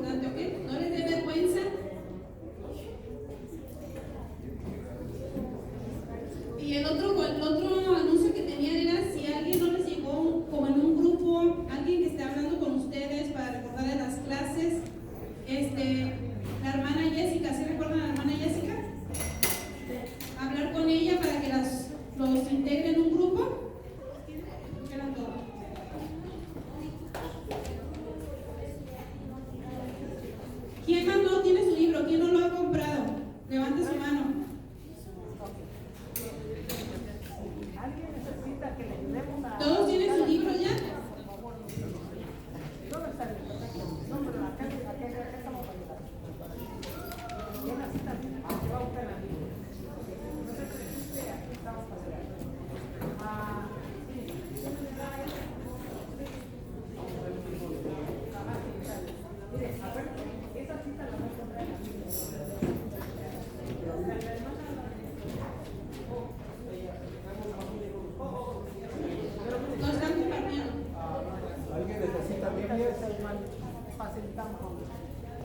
importante, ¿ok? No les dé vergüenza. Y el otro anuncio que tenían era si alguien no les llegó como en un grupo, alguien que esté hablando con ustedes para recordarles las clases, la hermana Jessica, ¿sí recuerdan a la hermana Jessica? Hablar con ella para que los integre en un grupo. Era todo. ¿Quién más no tiene su libro? ¿Quién no lo ha comprado? Levante su mano. ¿Todos tienen su libro ya? Lo están compartiendo. ¿Alguien necesita Biblias?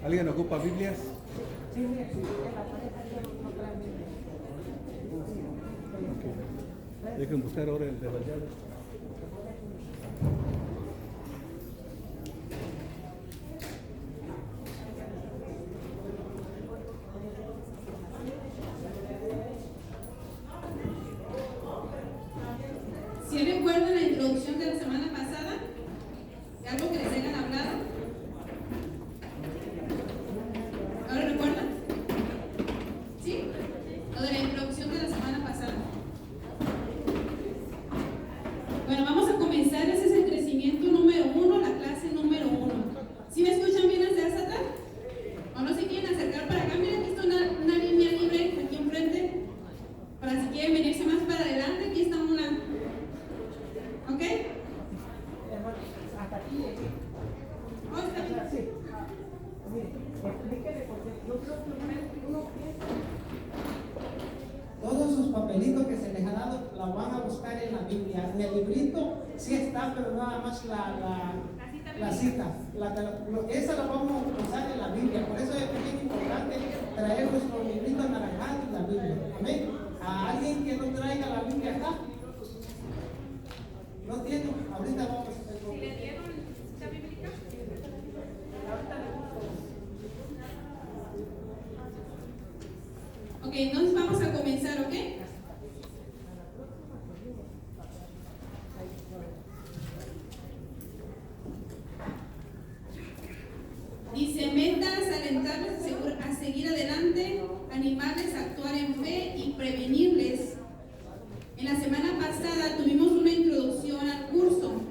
¿Alguien ocupa Biblias? Okay. Dejen buscar ahora el de las llaves. ¿Sí recuerdan la introducción de la semana pasada? ¿De algo que les hayan hablado? ¿Ahora recuerdan? ¿Sí? Lo de la introducción de la semana pasada. Bueno, vamos a comenzar. Ese es el crecimiento número 1, la clase número 1. ¿Sí me escuchan bien desde hasta atrás? ¿O no se quieren acercar para acá? Miren, aquí está una línea libre aquí enfrente. Para si quieren venirse más para adelante, aquí está una. ¿Ok? Hasta aquí llegué. Oh, está bien. Sí. Explíquele, porque yo creo que uno piensa. Todos sus papelitos que se les ha dado la van a buscar en la Biblia. En el librito sí está, pero nada más la cita. Esa la vamos a usar en la Biblia. Por eso es bien importante traer nuestro librito anaranjado y la Biblia. Amén. A alguien que no traiga la Biblia acá. No tiene. Ahorita vamos a hacer. ¿Si le dieron cita bíblica? Ok, entonces vamos a comenzar, ¿ok? Dice, metas, alentarles a seguir adelante, animarles a actuar en fe y prevenirles. En la semana pasada tuvimos una introducción al curso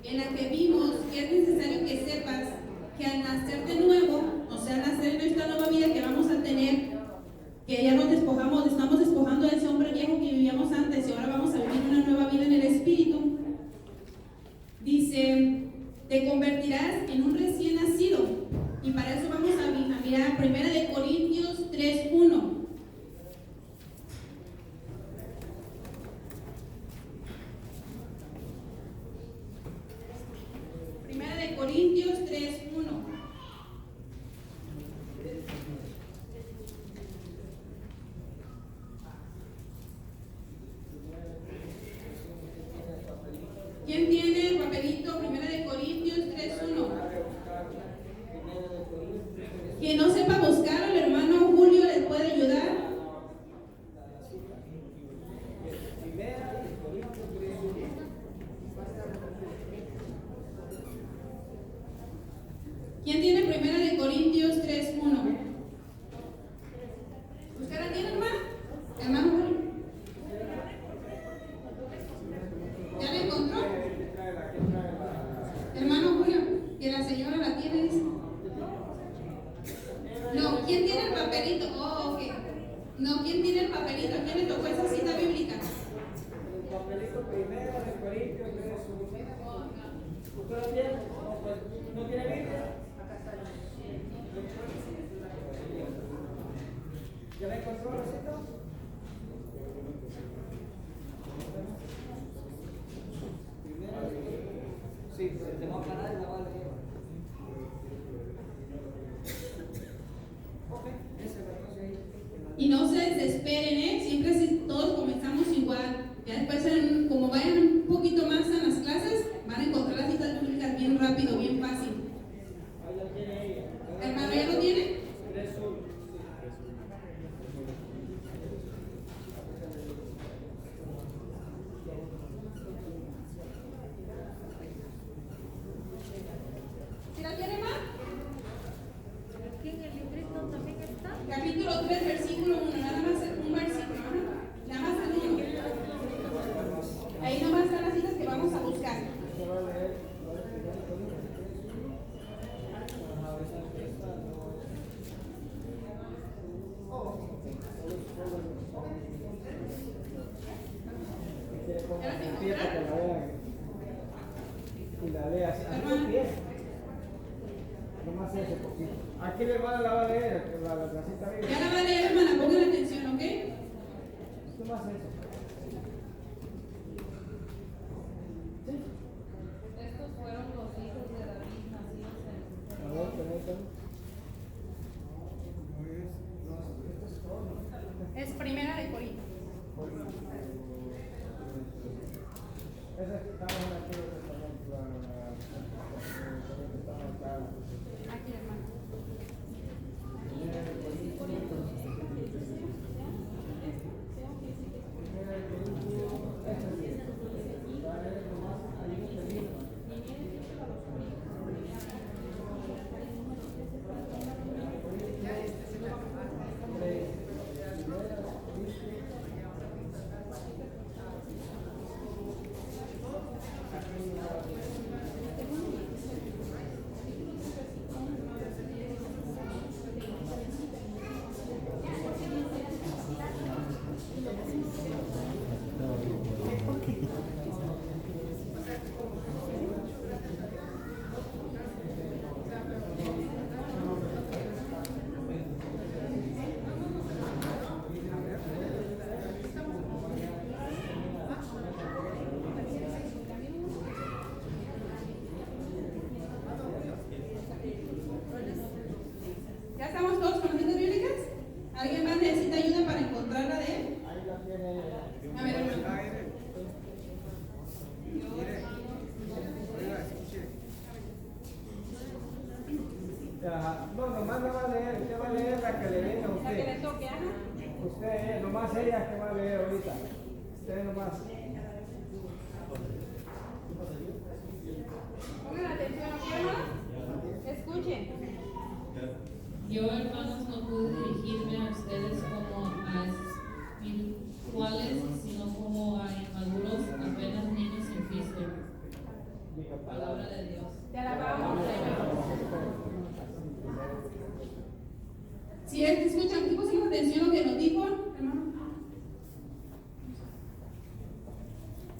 en la que vimos que es necesario que sepas que al nacer de nuevo, o sea, al nacer en esta nueva vida que vamos a tener, que ya nos despojamos, estamos despojando de ese hombre viejo que vivíamos antes y ahora vamos a vivir una nueva vida en el Espíritu. Dice, te convertirás en un recién nacido. Y para eso vamos a mirar 1 Corintios 3:1. Primera de Corintios 3:1. ¿Quién tiene el papelito? Primera de Corintios 3:1. Quien no sepa buscar, el hermano Julio les puede ayudar. ¿Quién tiene Primera de Corintios 3:1? ¿Usted la tiene, hermano? Hermano Julio. ¿Ya la encontró? Hermano Julio, que la señora la tiene, dice. No, ¿quién tiene el papelito? Oh, ok. No, ¿quién tiene el papelito? ¿Quién le tocó esa cita bíblica? El papelito primero de Corintios 3:1. ¿Usted lo tiene? ¿No tiene Biblia? Acá está. ¿Ya la encontró, Rosito? Primero, sí, se va a parar y la va a leer. desesperen, ¿eh? Siempre todos comenzamos igual. Ya después, como vayan un poquito más a las clases, van a encontrar las citas bíblicas bien rápido, bien fácil. Ahí la tiene ella. ¿Hermano ya lo tiene? 3:1. ¿Sí la tiene, más? Aquí en el librito también está. Capítulo 3, versículo 1, nada más un versículo, ¿no? Nada más el 1. Ahí nomás están las citas que vamos a buscar. Se va a leer. Y la lea así. Nomás ese poquito. Aquí le van a la va a leer la cita bíblica. Ya la va a leer, hermana, pongan atención, ¿ok? Nomás eso. Estos fueron los hijos de David nacidos en A ver, permítame. Es primera de Corintios. Esa que estamos en el Antiguo Testamento. Aquí, hermano. ¿Ya estamos todos con las citas bíblicas? ¿Alguien más necesita ayuda para encontrarla de él? Ahí la tiene. A ver, hermano. No, nomás la va a leer. Usted va a leer la que le venga a La que le usted. toque, ajá. Usted, nomás ella que va a leer ahorita. Usted nomás. Pongan atención, ¿ok, hermano? Escuchen. Yo, hermanos, no pude dirigirme a ustedes como a espirituales, sino como a inmaduros, apenas niños sin Cristo. Palabra de Dios. Te alabamos, Señor. Si escuchan, ¿sí pusimos atención a lo que nos dijo, hermano?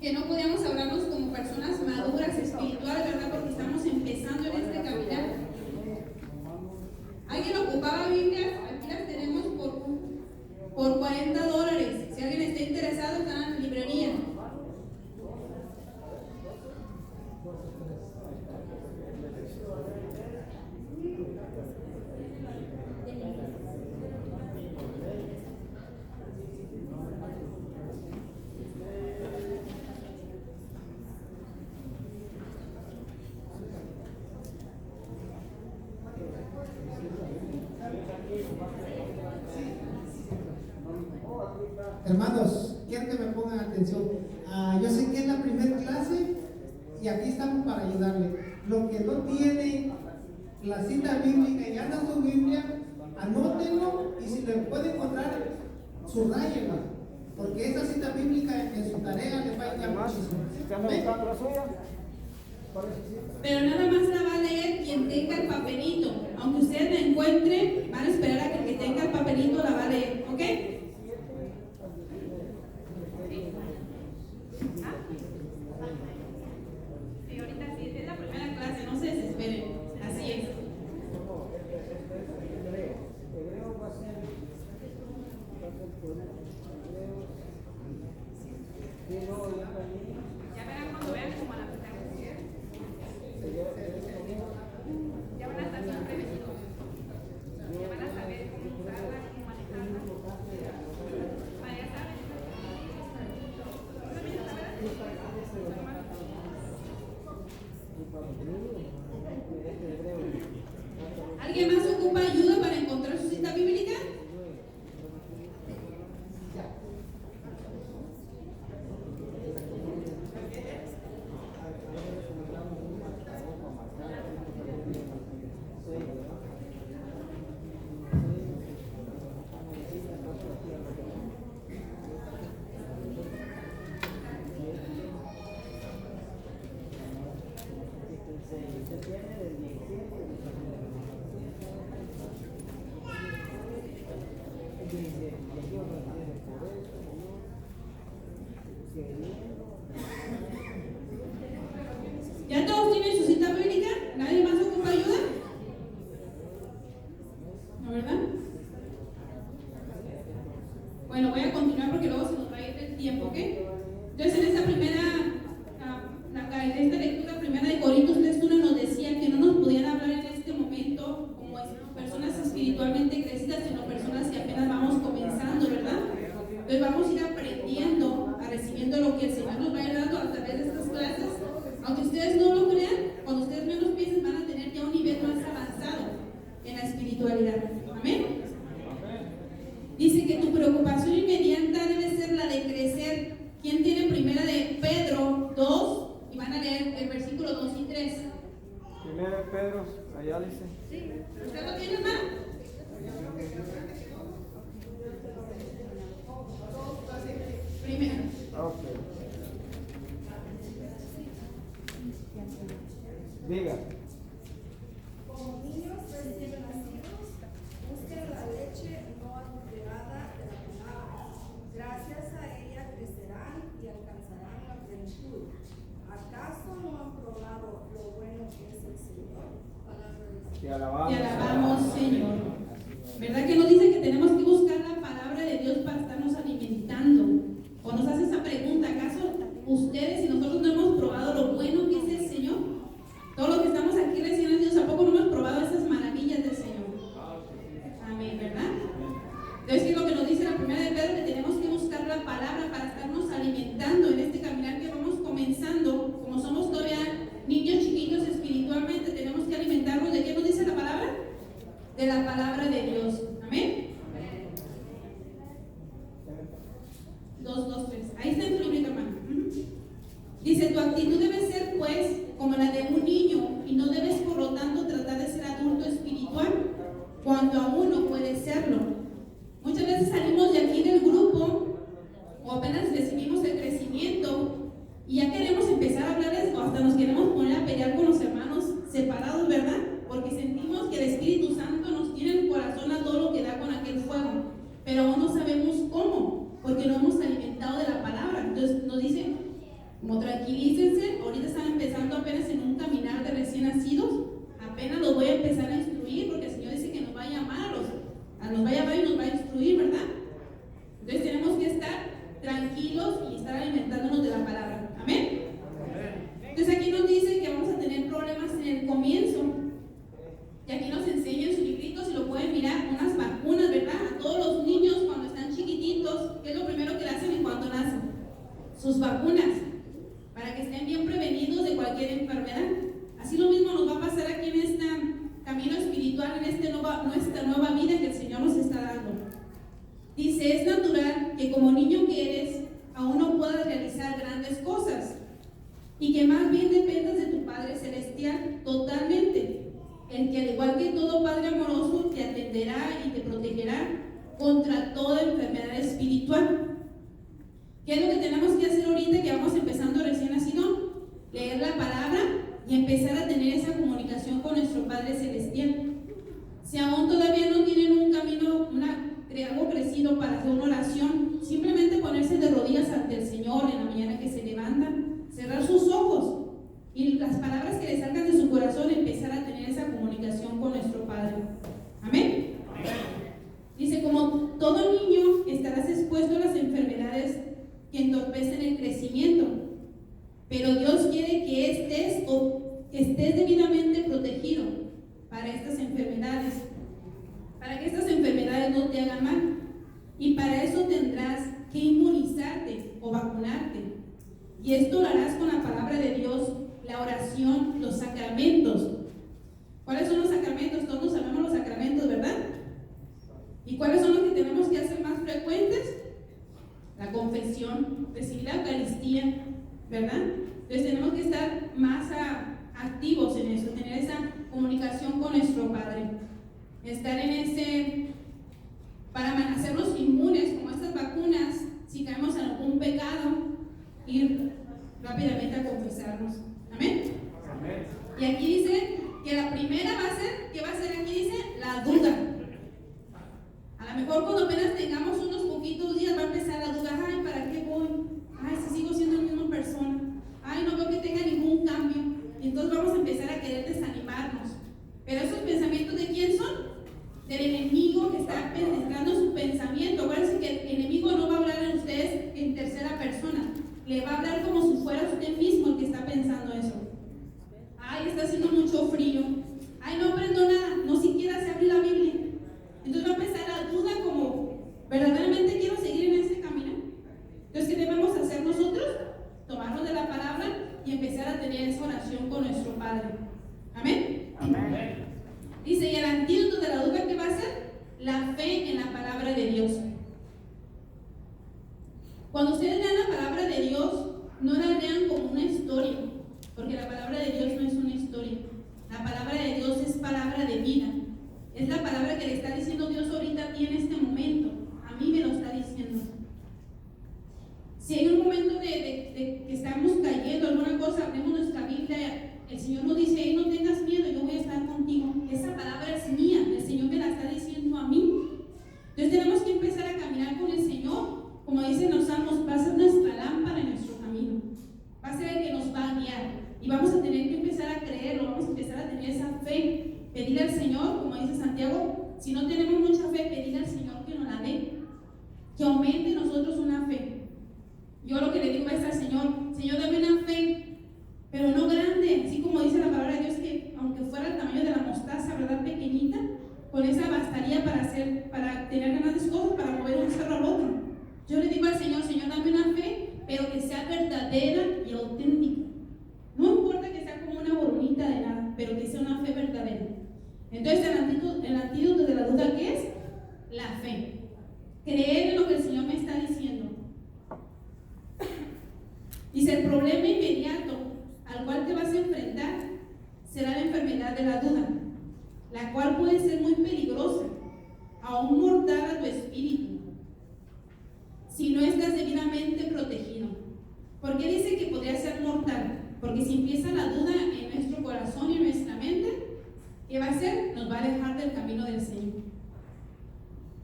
Que no podíamos hablarnos como personas maduras, espirituales, ¿verdad? Porque estamos empezando en este caminar. ¿Alguien ocupaba Biblias? Aquí las tenemos por $40. Si alguien está interesado, están en la librería. Hermanos, quiero que me pongan atención. Yo sé que es la primera clase y aquí estamos para ayudarle. Los que no tienen la cita bíblica y andan su Biblia, anótenlo y si le puede encontrar, subrayenla. Porque esa cita bíblica en su tarea les va a ayudar muchísimo. ¿Usted anda buscando la suya? ¿Cuál es su cita? Pero nada más la va a leer quien tenga el papelito. Aunque ustedes la encuentren, van a esperar a que el que tenga el papelito la va a leer, ¿ok? Sí, ahorita sí, es la primera clase, no se desesperen. Así es. Hebreo va a ser. Ya verán cuando vean como la ya van a estar bien prevenidos. Ya van a saber cómo usarla, cómo manejarla. ocupa ayuda para encontrar su cita bíblica? ¿Ya todos tienen su cita bíblica? ¿Nadie más ocupa ayuda? ¿No, verdad? Bueno, voy a continuar porque luego se nos va a ir el tiempo, ¿ok? Entonces, en esta esta lectura primera de Corintios 3:1 nos decía que no nos podían hablar en este momento como personas espiritualmente crecidas, sino personas que apenas vamos comenzando, ¿verdad? Entonces vamos a ir aprendiendo, recibiendo lo que el Señor nos va a ir dando a través de estas clases. Aunque ustedes no lo crean, cuando ustedes menos piensen van a tener ya un nivel más avanzado en la espiritualidad. Amén. Dice que tu preocupación inmediata debe ser la de crecer. ¿Quién tiene primera de Pedro 2? Y van a leer el versículo 2 y 3. Primero de Pedro, allá dice. ¿Sí? ¿Usted lo tiene, hermano? Primero. Ok. Diga. Como niños recién nacidos, busquen la leche no adulterada de la palabra. Gracias a ella crecerán y alcanzarán la plenitud. ¿Acaso no han probado lo bueno que es el Señor? Palabra de Dios. Te alabamos. Te alabamos, Señor. ¿Verdad que nos dice que tenemos que buscar la palabra de Dios para estarnos alimentando? O nos hace esa pregunta, ¿acaso ustedes y nosotros no hemos probado lo bueno que es el Señor? Todos los que estamos aquí recién nacidos, ¿a poco no hemos probado esas maravillas del Señor? Amén, ¿verdad? Entonces, ¿qué es lo que nos dice la primera de Pedro? Que tenemos que buscar la palabra para estarnos alimentando en este caminar que vamos comenzando. Como somos todavía niños chiquitos espiritualmente, tenemos que alimentarnos. ¿De qué nos dice la palabra? De la palabra de Dios. Amén. 2, 3. Ahí está en tu libro, hermano. Dice, tu actitud debe ser, pues, como la de un niño, y no debes, por lo tanto, tratar de ser adulto espiritual, cuando aún no puedes serlo. Muchas veces salimos de aquí del grupo, o apenas recibimos el crecimiento, y ya queremos empezar a hablarles, o hasta nos queremos poner a pelear con los hermanos separados, ¿verdad? Porque sentimos que el Espíritu Santo nos tiene en el corazón a todo lo que da con aquel fuego, pero aún no sabemos cómo, porque no hemos alimentado de la palabra. Entonces nos dicen, como tranquilícense, ahorita están empezando apenas en un caminar de recién nacidos, apenas los voy a empezar a instruir, porque el Señor dice que nos va a llamar, nos va a llamar y nos va a instruir, ¿verdad? Entonces tenemos que estar tranquilos y estar alimentándonos de la palabra. Amén. Entonces aquí nos dice que vamos a tener problemas en el comienzo, y aquí nos enseña en su librito, si lo pueden mirar, unas vacunas, ¿verdad? A todos los niños cuando están chiquititos, ¿qué es lo primero que le hacen en cuanto nacen? Sus vacunas, para que estén bien prevenidos de cualquier enfermedad. Así lo mismo nos va a pasar aquí en este camino espiritual, en nuestra nueva vida que el Señor nos está dando. Dice, es natural que como niño que eres, aún no puedas realizar grandes cosas, y que más bien dependas de tu Padre Celestial totalmente, el que al igual que todo Padre amoroso te atenderá y te protegerá contra toda enfermedad espiritual. ¿Qué es lo que tenemos que hacer ahorita que vamos empezando recién nacido? Leer la palabra y empezar a tener esa comunicación con nuestro Padre Celestial. Si aún todavía no tienen un camino, algo crecido para hacer una oración, simplemente ponerse de rodillas ante el Señor en la mañana que se levantan, cerrar sus ojos y las palabras que le salgan de su corazón, empezar a tener esa comunicación con nuestro Padre. Amén. Dice, como todo niño estarás expuesto a las enfermedades que entorpecen el crecimiento, pero Dios quiere que estés debidamente protegido para estas enfermedades, para que estas enfermedades no te hagan mal, y para eso tendrás que inmunizarte o vacunarte, y esto lo harás con la palabra de Dios, la oración, los sacramentos. ¿Cuáles son los sacramentos? Todos sabemos los sacramentos, ¿Y cuáles son los que tenemos que hacer más frecuentes? La confesión, recibir la Eucaristía, ¿verdad? Entonces tenemos que estar más activos en eso, tener esa comunicación con nuestro Padre, estar en ese, para hacernos inmunes, como estas vacunas, si caemos en algún pecado, ir rápidamente a confesarnos. Amén. Amén. Y aquí dice que la primera va a ser, ¿qué va a ser? Aquí dice la duda. A lo mejor cuando apenas tengamos unos poquitos días va a empezar la duda. Ay, ¿para qué voy? Ay, si sigo siendo la misma persona. Ay, no veo que tenga ningún cambio. Y entonces vamos a empezar a querer desanimarnos. Pero esos pensamientos, ¿de quién son? Del enemigo que está penetrando su pensamiento. Acuérdense que el enemigo no va a hablar en ustedes en tercera persona. Le va a hablar como si fuera usted mismo el que está pensando eso. Ay, está haciendo mucho frío. Ay, no aprendo nada. No siquiera sé abrir la Biblia. Entonces va a empezar la duda como, ¿verdaderamente quiero seguir en este camino? Entonces, ¿qué debemos hacer nosotros? Tomarnos de la palabra y empezar a tener esa oración con nuestro Padre. ¿Amén? Amén. Dice, y el antídoto de la duda, ¿qué va a ser? La fe en la palabra de Dios. Cuando ustedes lean la palabra de Dios, no la lean como una historia, porque la palabra de Dios no es una historia. La palabra de Dios es palabra de vida. Es la palabra que le está diciendo Dios ahorita a ti en este momento. A mí me lo está diciendo. Si hay un momento de que estamos cayendo alguna cosa, abrimos nuestra Biblia, el Señor nos dice, hey, no tengas miedo, yo voy a estar contigo. Esa palabra es mía, el Señor me la está diciendo a mí. Entonces tenemos que empezar a caminar con el Señor. Como dicen los salmos, va a ser nuestra lámpara en nuestro camino. Va a ser el que nos va a guiar. Y vamos a tener que empezar a creerlo, vamos a empezar a tener esa fe. Pedir al Señor, como dice Santiago, si no tenemos mucha fe, pedir al Señor que nos la dé. Que aumente en nosotros una fe. Yo lo que le digo es al Señor, Señor, dame una fe, pero no grande, así como dice la palabra de Dios, que aunque fuera el tamaño de la mostaza, ¿verdad? Pequeñita, con esa bastaría para tener grandes cosas, para mover un cerro al otro. Yo le digo al Señor, Señor, dame una fe, pero que sea verdadera y auténtica. No importa que sea como una boronita de nada, pero que sea una fe verdadera. Entonces, el antídoto de la duda, ¿qué es? La fe. Creer en lo que el Señor me está diciendo. Dice, el problema inmediato al cual te vas a enfrentar será la enfermedad de la duda, la cual puede ser muy peligrosa, aún mortal a tu espíritu, si no estás debidamente protegido. ¿Por qué dice que podría ser mortal? Porque si empieza la duda en nuestro corazón y en nuestra mente, ¿qué va a hacer? Nos va a alejar del camino del Señor.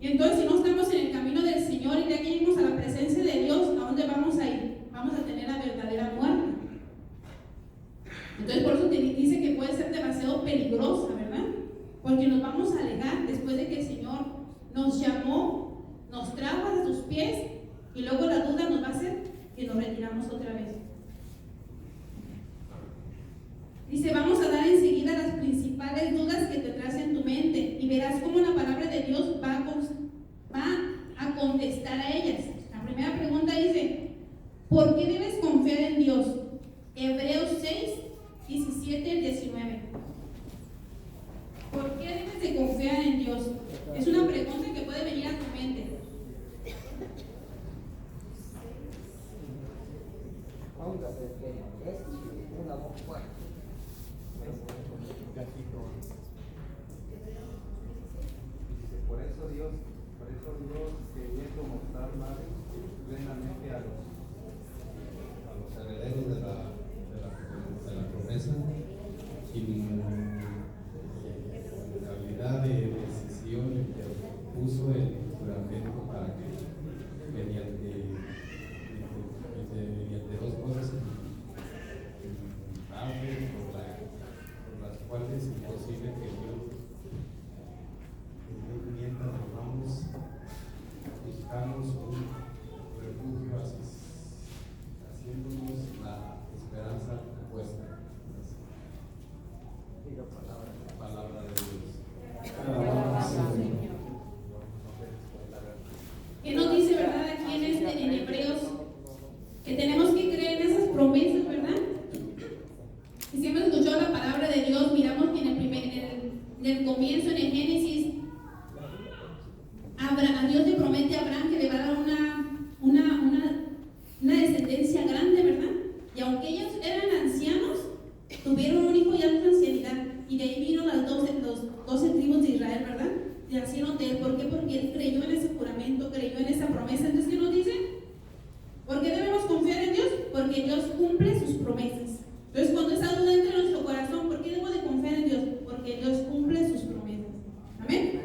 Y entonces, si no estamos en el camino del Señor y de aquí lleguemos a la presencia de Dios, ¿a dónde vamos a ir? Vamos a tener la verdadera muerte. Entonces, por eso te dice que puede ser demasiado peligrosa, ¿verdad? Porque nos vamos a alejar después de que el Señor nos llamó, nos trajo a sus pies, y luego la duda nos va a hacer que nos retiramos otra vez. Dice, vamos a dar enseguida las principales dudas que tendrás en tu mente y verás cómo la palabra de Dios va a contestar a ellas. La primera pregunta dice, ¿por qué debes confiar en Dios? Hebreos 6, 17 y 19. ¿Por qué debes de confiar en Dios? Es una pregunta que puede venir a tu mente. Por eso Dios queriendo mostrar más plenamente a los herederos de la promesa, sin habilidad de decisión, puso el juramento para que mediante dos cosas por las cuales es imposible que Dios mientras vamos buscamos un refugio haciéndonos la esperanza puesta. a Él, ¿verdad? Nacieron de Él. ¿Por qué? Porque Él creyó en ese juramento, creyó en esa promesa. Entonces, ¿qué nos dice? ¿Por qué debemos confiar en Dios? Porque Dios cumple sus promesas. Entonces, cuando esa duda entra en nuestro corazón, ¿por qué debo de confiar en Dios? Porque Dios cumple sus promesas. Amén.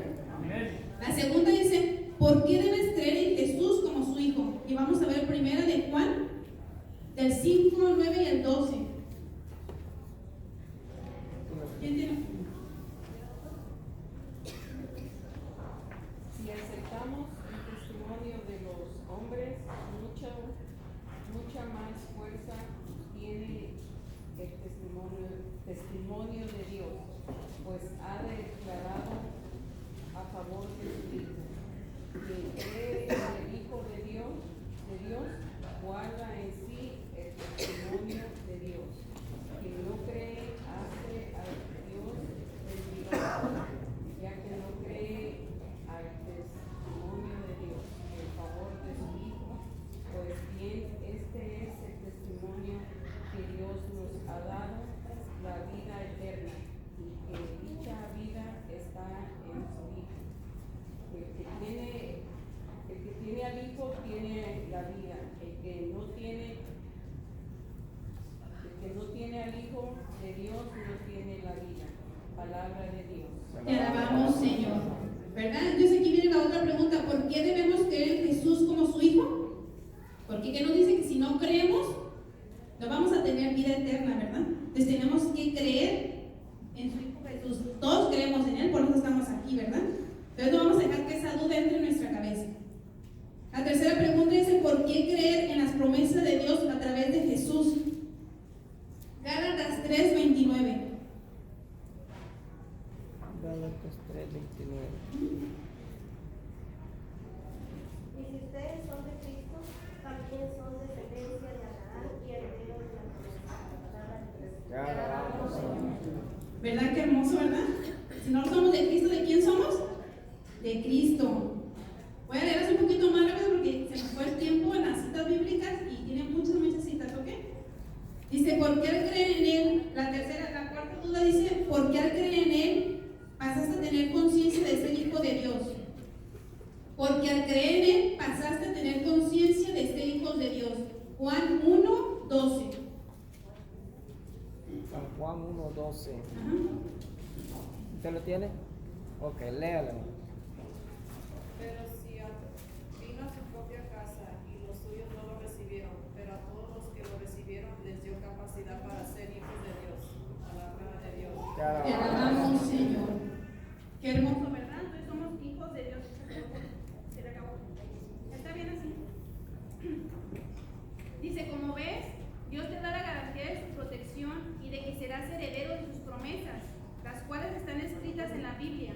La segunda dice, ¿por qué debes creer en Jesús como su Hijo? Y vamos a ver primera de Juan, del 5, 9 y el 12. ¿Quién tiene? Si aceptamos el testimonio de los hombres, mucha más fuerza tiene el testimonio de Dios, pues ha declarado a favor de su Hijo. Quien cree en el Hijo de Dios, guarda en sí el testimonio de Dios. Quien no cree hace a Dios mentiroso, ya que no cree al testimonio de Dios en favor de su Hijo, pues bien este es el testimonio que Dios nos ha dado, la vida eterna, y que dicha vida está en su Hijo. El que tiene al Hijo tiene la vida, el que no tiene al Hijo de Dios no tiene la vida. Palabra de Dios. Te alabamos, Señor. ¿Verdad? Entonces aquí viene la otra pregunta. ¿Por qué debemos creer en Jesús como su Hijo? Porque ¿qué nos dice? Que si no creemos, no vamos a tener vida eterna, ¿verdad? Entonces tenemos que creer en su Hijo Jesús. Todos creemos en Él, por eso estamos aquí, ¿verdad? Entonces no vamos a dejar que esa duda entre en nuestra cabeza. La tercera pregunta dice, ¿por qué creer en las promesas de Dios a través de Jesús? Gálatas 3:29. Gálatas 3:29. Y si ustedes son de Cristo, también son descendencia de Abraham y herederos de la promesa. Te alabamos, Señor. ¿Verdad? Qué hermoso, ¿verdad? Si no somos de Cristo, ¿de quién somos? De Cristo. Voy a leerles un poquito más rápido porque se nos fue el tiempo en las citas bíblicas y tiene muchas citas, ¿ok? Dice, ¿por qué al creer en Él? La cuarta duda dice, ¿por qué al creer en Él pasaste a tener conciencia de ser hijo de Dios? Porque al creer en Él pasaste a tener conciencia de ser hijos de Dios. Juan 1:12. San Juan 1:12. ¿Usted lo tiene? Ok, léalo. Pero si vino a su propia casa y los suyos no lo recibieron, pero a todos los que lo recibieron les dio capacidad para ser hijos de Dios. Palabra de Dios. Te alabamos, Señor. Qué hermoso, ¿verdad? Entonces somos hijos de Dios. Se le acabó. ¿Está bien así? Dice, como ves, Dios te da la garantía de su protección y de que serás heredero de sus promesas, las cuales están escritas en la Biblia.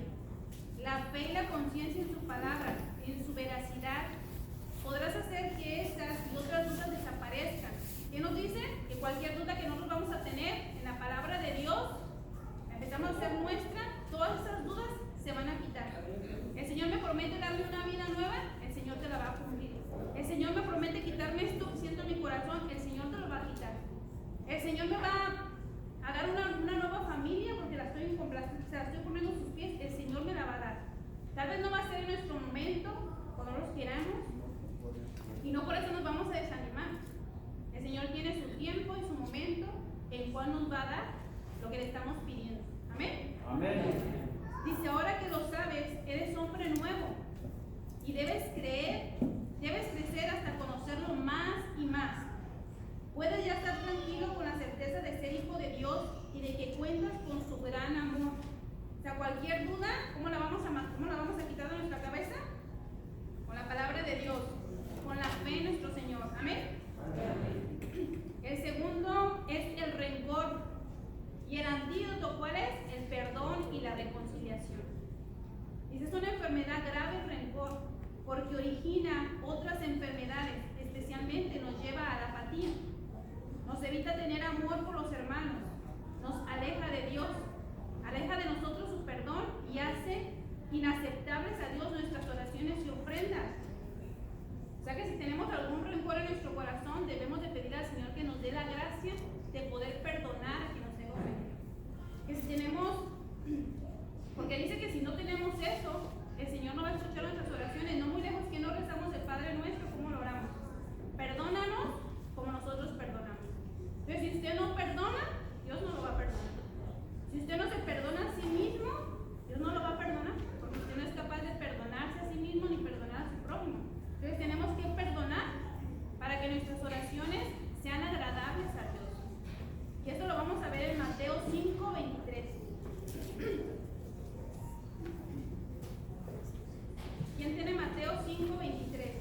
La fe y la conciencia en su palabra, en su veracidad, podrás hacer que estas y otras dudas desaparezcan. ¿Qué nos dice? Que cualquier duda que nosotros vamos a tener en la palabra de Dios, empezamos a hacer nuestra, todas esas dudas se van a quitar. El Señor me promete darme una vida nueva, el Señor te la va a cumplir. El Señor me promete quitarme esto que siento en mi corazón, el Señor te lo va a quitar. El Señor me va a dar una nueva familia porque la estoy poniendo a sus pies, el Señor me la va a dar. Tal vez no va a ser en nuestro momento, cuando los queramos, y no por eso nos vamos a desanimar. El Señor tiene su tiempo y su momento en cual nos va a dar lo que le estamos pidiendo. Amén. Amén. Dice, ahora que lo sabes, eres hombre nuevo y debes crecer hasta conocerlo más y más. Puedes ya estar tranquilo con la certeza de ser hijo de Dios y de que cuentas con su gran amor. O sea, cualquier duda, ¿cómo la vamos a quitar de nuestra cabeza? Con la palabra de Dios, con la fe en nuestro Señor. Amén. El segundo es el rencor. Y el antídoto, ¿cuál es? El perdón y la reconciliación. Dice, es una enfermedad grave el rencor, porque origina otras enfermedades, especialmente nos lleva a la apatía. Nos evita tener amor por los hermanos, nos aleja de Dios, aleja de nosotros su perdón y hace inaceptables a Dios nuestras oraciones y ofrendas. O sea que si tenemos algún rencor en nuestro corazón, debemos de pedir al Señor que nos dé la gracia de poder perdonar a quien nos tenga ofendido. Que si tenemos Porque dice que si no tenemos eso, el Señor no va a escuchar nuestras oraciones. No muy lejos que no rezamos el Padre Nuestro, ¿cómo lo oramos? Perdónanos como nosotros perdonamos. Entonces, si usted no perdona, Dios no lo va a perdonar. Si usted no se perdona a sí mismo, Dios no lo va a perdonar, porque usted no es capaz de perdonarse a sí mismo ni perdonar a su prójimo. Entonces tenemos que perdonar para que nuestras oraciones sean agradables a Dios. Y esto lo vamos a ver en Mateo 5:23. ¿Quién tiene Mateo 5:23?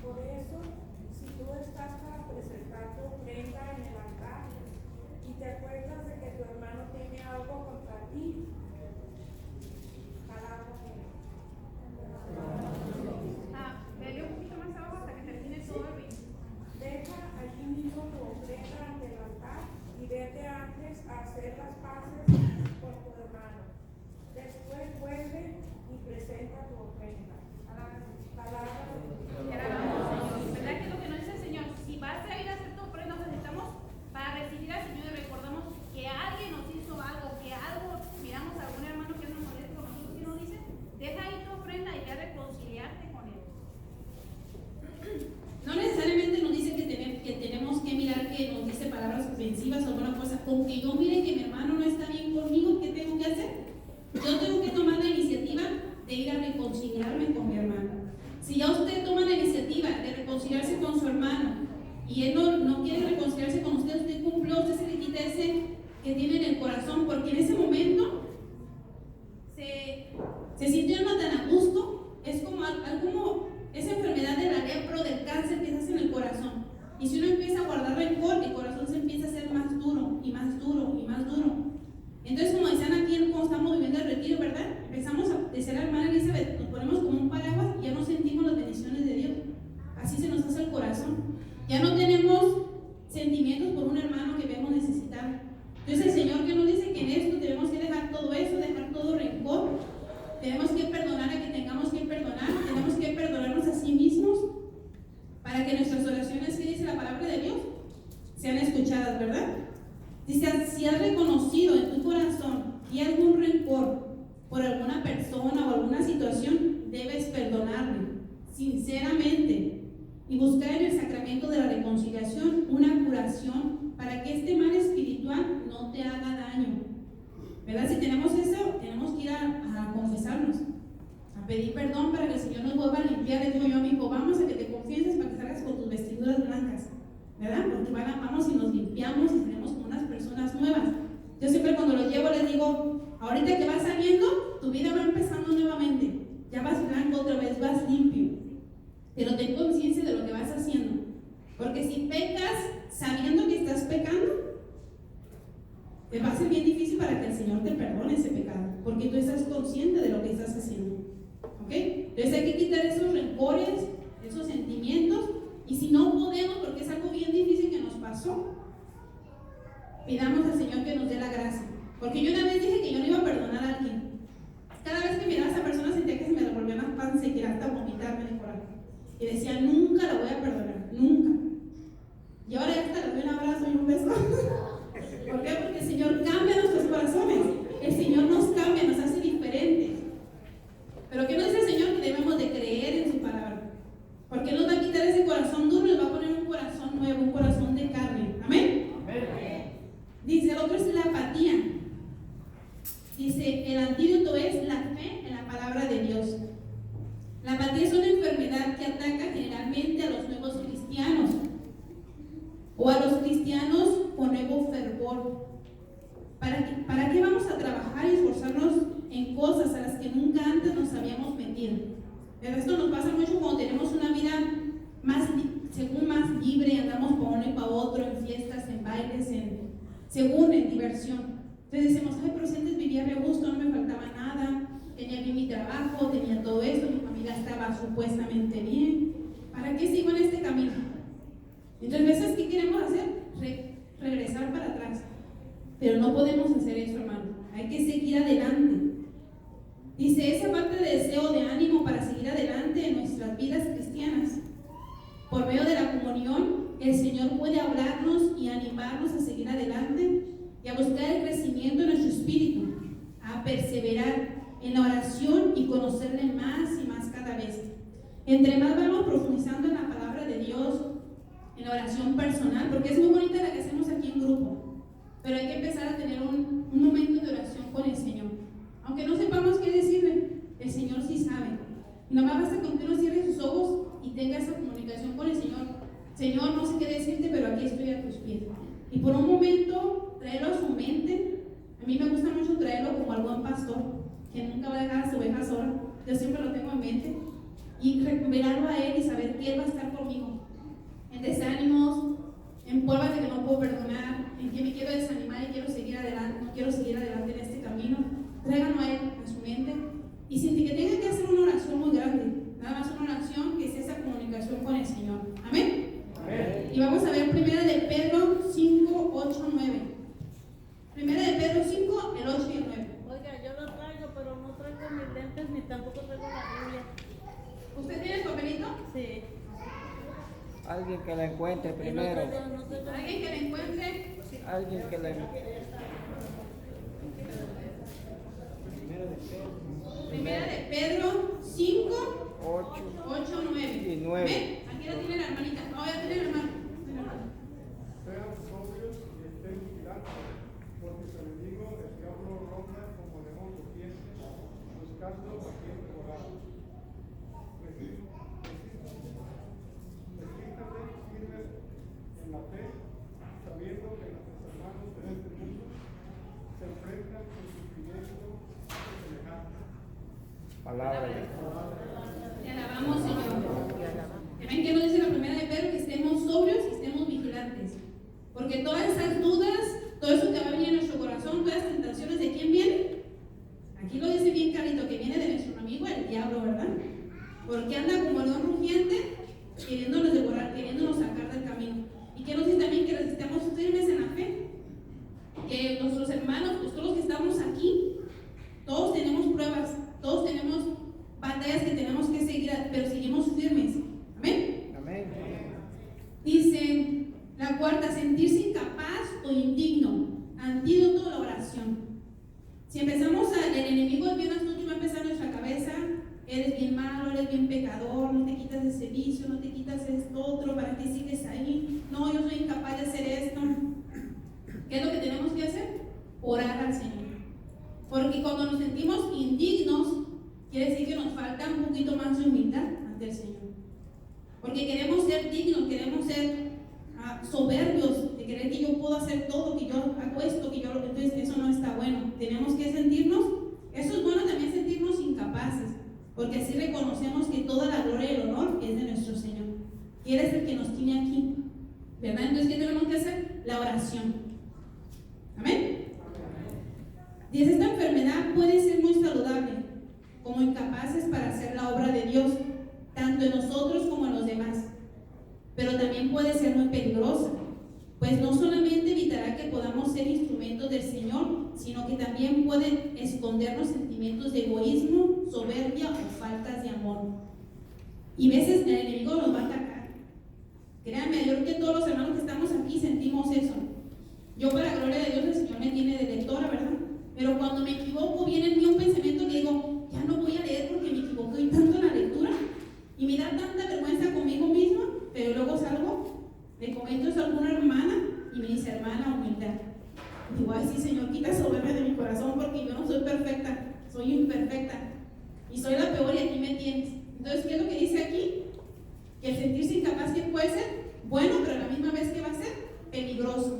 Por eso, si tú estás para presentar tu ofrenda en el altar y te acuerdas de que tu hermano tiene algo contra ti, palabra de Dios. Vele un poquito más abajo hasta que termine todo el video. Deja allí mismo tu ofrenda ante el altar y vete antes a hacer las paces con tu hermano. Después vuelve y presenta tu ofrenda. Palabra de Dios. ¿Verdad que es lo que nos dice el Señor? Si vas a ir a hacer tu ofrenda, necesitamos para recibir al Señor y recordamos que alguien nos hizo algo, que algo, miramos a algún hermano que nos molesta con nosotros y nos dice, deja ahí tu ofrenda y ya reconciliarte con él. No necesariamente nos dice que tenemos que mirar que nos dice palabras ofensivas o alguna cosa. Con que yo mire que mi hermano no está bien conmigo, ¿qué tengo que hacer? Yo tengo que tomar la iniciativa de ir a reconciliarme con mi hermano. Si ya usted toma la iniciativa de reconciliarse con su hermano y él no quiere reconciliarse con usted, usted cumplió, usted se le quita ese que tiene en el corazón, porque en ese momento se siente uno tan a gusto, es como esa enfermedad de la lepra o del cáncer que se hace en el corazón. Y si uno empieza a guardar rencor, el corazón se empieza a hacer más duro y más duro y más duro. Entonces, como decían aquí, como estamos viviendo el retiro, ¿verdad? Empezamos a decir a la hermana Elizabeth, nos ponemos como un paraguas y ya no sentimos las bendiciones de Dios. Así se nos hace el corazón. Ya no tenemos sentimientos por un hermano que vemos necesitado. Entonces, el Señor que nos dice que en esto tenemos que dejar todo eso, dejar todo rencor. Tenemos que perdonar a que tengamos que perdonar. Tenemos que perdonarnos a sí mismos para que nuestras oraciones, que dice la palabra de Dios, sean escuchadas, ¿verdad? Dice, si has reconocido en tu corazón que hay algún rencor por alguna persona o alguna situación, debes perdonarle sinceramente y buscar en el sacramento de la reconciliación una curación para que este mal espiritual no te haga daño. ¿Verdad? Si tenemos eso, tenemos que ir a confesarnos, a pedir perdón para que el Señor nos vuelva a limpiar. Le digo yo a mi hijo, vamos a que te confieses para que salgas con tus vestiduras blancas, ¿verdad? Porque vamos y nos limpiamos y tenemos como unas personas nuevas. Yo siempre cuando los llevo les digo, ahorita que vas saliendo, tu vida va empezando nuevamente. Ya vas blanco otra vez, vas limpio. Pero ten conciencia de lo que vas haciendo. Porque si pecas sabiendo que estás pecando, te va a ser bien difícil para que el Señor te perdone ese pecado. Porque tú estás consciente de lo que estás haciendo. ¿Ok? Entonces hay que quitar esos rencores, esos sentimientos. Y si no podemos, porque es algo bien difícil que nos pasó, pidamos al Señor que nos dé la gracia. Porque yo una vez dije que yo no iba a perdonar a alguien. Cada vez que miraba a esa persona sentía que se me revolvía la panza y quería hasta vomitarme de coraje. Y decía, nunca la voy a perdonar, nunca. Y ahora ya hasta le doy un abrazo y un beso. ¿Por qué? Porque el Señor cambia nuestros corazones. El Señor nos cambia, nos hace diferentes. Pero ¿qué nos dice el Señor? Que debemos de creer en su palabra. Porque Él nos va a quitar ese corazón duro y nos va a poner un corazón nuevo, un corazón de carne. ¿Amén? Amén. Dice, el otro es la apatía. Dice, el antídoto es la fe en la palabra de Dios. La apatía es una enfermedad que ataca generalmente a los nuevos cristianos o a los cristianos con nuevo fervor. ¿Para qué vamos a trabajar y esforzarnos en cosas a las que nunca antes nos habíamos metido? Pero esto nos pasa mucho cuando tenemos una vida más libre, andamos para uno y para otro, en fiestas, en bailes, según en diversión. Entonces decimos, ay, pero si antes vivía re gusto, no me faltaba nada, tenía bien mi trabajo, tenía todo esto, mi familia ya estaba supuestamente bien. ¿Para qué sigo en este camino? Entonces, veces, ¿qué queremos hacer? Regresar para atrás. Pero no podemos hacer eso, hermano. Hay que seguir adelante. Dice, esa parte de deseo, de ánimo para seguir adelante en nuestras vidas cristianas. Por medio de la comunión, el Señor puede hablarnos y animarnos a seguir adelante y a buscar el crecimiento de nuestro espíritu, a perseverar en la oración y conocerle más y más cada vez. Entre más vamos profundizando en la palabra de Dios, en la oración personal, porque es muy bonita la que hacemos aquí en grupo, pero hay que empezar a tener un momento de oración con el Señor. Aunque no sepamos qué decirle, el Señor sí sabe. Y nomás basta con que uno cierre sus ojos y tenga esa comunicación con el Señor. Señor, no sé qué decirte, pero aquí estoy a tus pies. Y por un momento, traerlo a su mente. A mí me gusta mucho traerlo como al buen pastor, que nunca va a dejar a su oveja sola. Yo siempre lo tengo en mente. Y recuperarlo a Él y saber que Él va a estar conmigo. En desánimos, en pruebas de que no puedo perdonar, en que me quiero desanimar y quiero seguir adelante, no quiero seguir adelante en este camino. Tráiganlo a Él, a su mente. Y sin que tengan que hacer una oración muy grande. Nada más una oración que es esa comunicación con el Señor. Amén. Y vamos a ver primera de Pedro 5, 8, 9. Primera de Pedro 5, el 8 y el 9. Oiga, yo lo traigo, pero no traigo mis lentes ni tampoco traigo la Biblia. ¿Usted tiene el papelito? Sí. Alguien que la encuentre Y no primero. traigo ¿Alguien que la encuentre? Alguien que la Primera de Pedro 5, 8 8, 9. y 9. ¿Ven? Aquí la tiene la hermanita. No, ya tiene el hermano. Sean sobrios y estén vigilantes, porque su enemigo, el diablo, ronda como león rugiente, buscando a quien devorar. Resístanse firmes en la fe, sabiendo que nuestros hermanos de este mundo se enfrentan con sufrimiento semejante. Palabra. Te alabamos, Señor. ¿Ven qué nos dice la primera de Pedro? Que estemos sobrios y estemos vigilantes. Porque todas esas dudas, todo eso que va a venir en nuestro corazón, todas las tentaciones, ¿de quién vienen? Aquí lo dice bien clarito, que viene de nuestro enemigo, el diablo, ¿verdad? Porque anda como león rugiente, queriéndonos devorar, queriéndonos sacar del camino. Y que nos dice también que resistamos firmes en la fe. Que nuestros hermanos, pues todos los que estamos aquí, todos tenemos pruebas, todos tenemos batallas que tenemos que seguir, pero seguimos firmes. Amén. Amén. Dice la cuarta, sentirse incapaz o indigno, antídoto de la oración. Si empezamos el enemigo es bien astuto y va a empezar en nuestra cabeza, eres bien malo, eres bien pecador, no te quitas ese vicio, no te quitas esto otro, ¿para qué sigues ahí? No, yo soy incapaz de hacer esto. ¿Qué es lo que tenemos que hacer? Orar al Señor. Porque cuando nos sentimos indignos, quiere decir que nos falta un poquito más de humildad ante el Señor. Porque queremos ser dignos, queremos ser soberbios, de creer que yo puedo hacer todo, que yo hago esto, que yo lo... Entonces eso no está bueno. Tenemos que sentirnos, eso es bueno también sentirnos incapaces, porque así reconocemos que toda la gloria y el honor es de nuestro Señor. Y Él es el que nos tiene aquí, ¿verdad? Entonces, ¿qué tenemos que hacer? La oración. Amén. Dice, esta enfermedad puede ser muy saludable, como incapaces para hacer la obra de Dios, tanto en nosotros como en los demás. Pero también puede ser muy peligrosa, pues no solamente evitará que podamos ser instrumentos del Señor, sino que también puede escondernos sentimientos de egoísmo, soberbia o faltas de amor. Y veces el enemigo nos va a atacar. Créanme, yo creo que todos los hermanos que estamos aquí sentimos eso. Yo, para la gloria de Dios, el Señor me tiene de lectora, ¿verdad? Pero cuando me equivoco, viene en mí un pensamiento que digo, ya no voy a leer porque me equivoqué tanto en la lectura. Y me da tanta vergüenza conmigo misma, pero luego salgo, le comento eso a alguna hermana y me dice, hermana, humildad. Y digo, ay, sí, Señor, quita soberbia de mi corazón porque yo no soy perfecta, soy imperfecta. Y soy la peor y aquí me tienes. Entonces, ¿qué es lo que dice aquí? Que el sentirse incapaz, que puede ser bueno, pero a la misma vez que va a ser peligroso.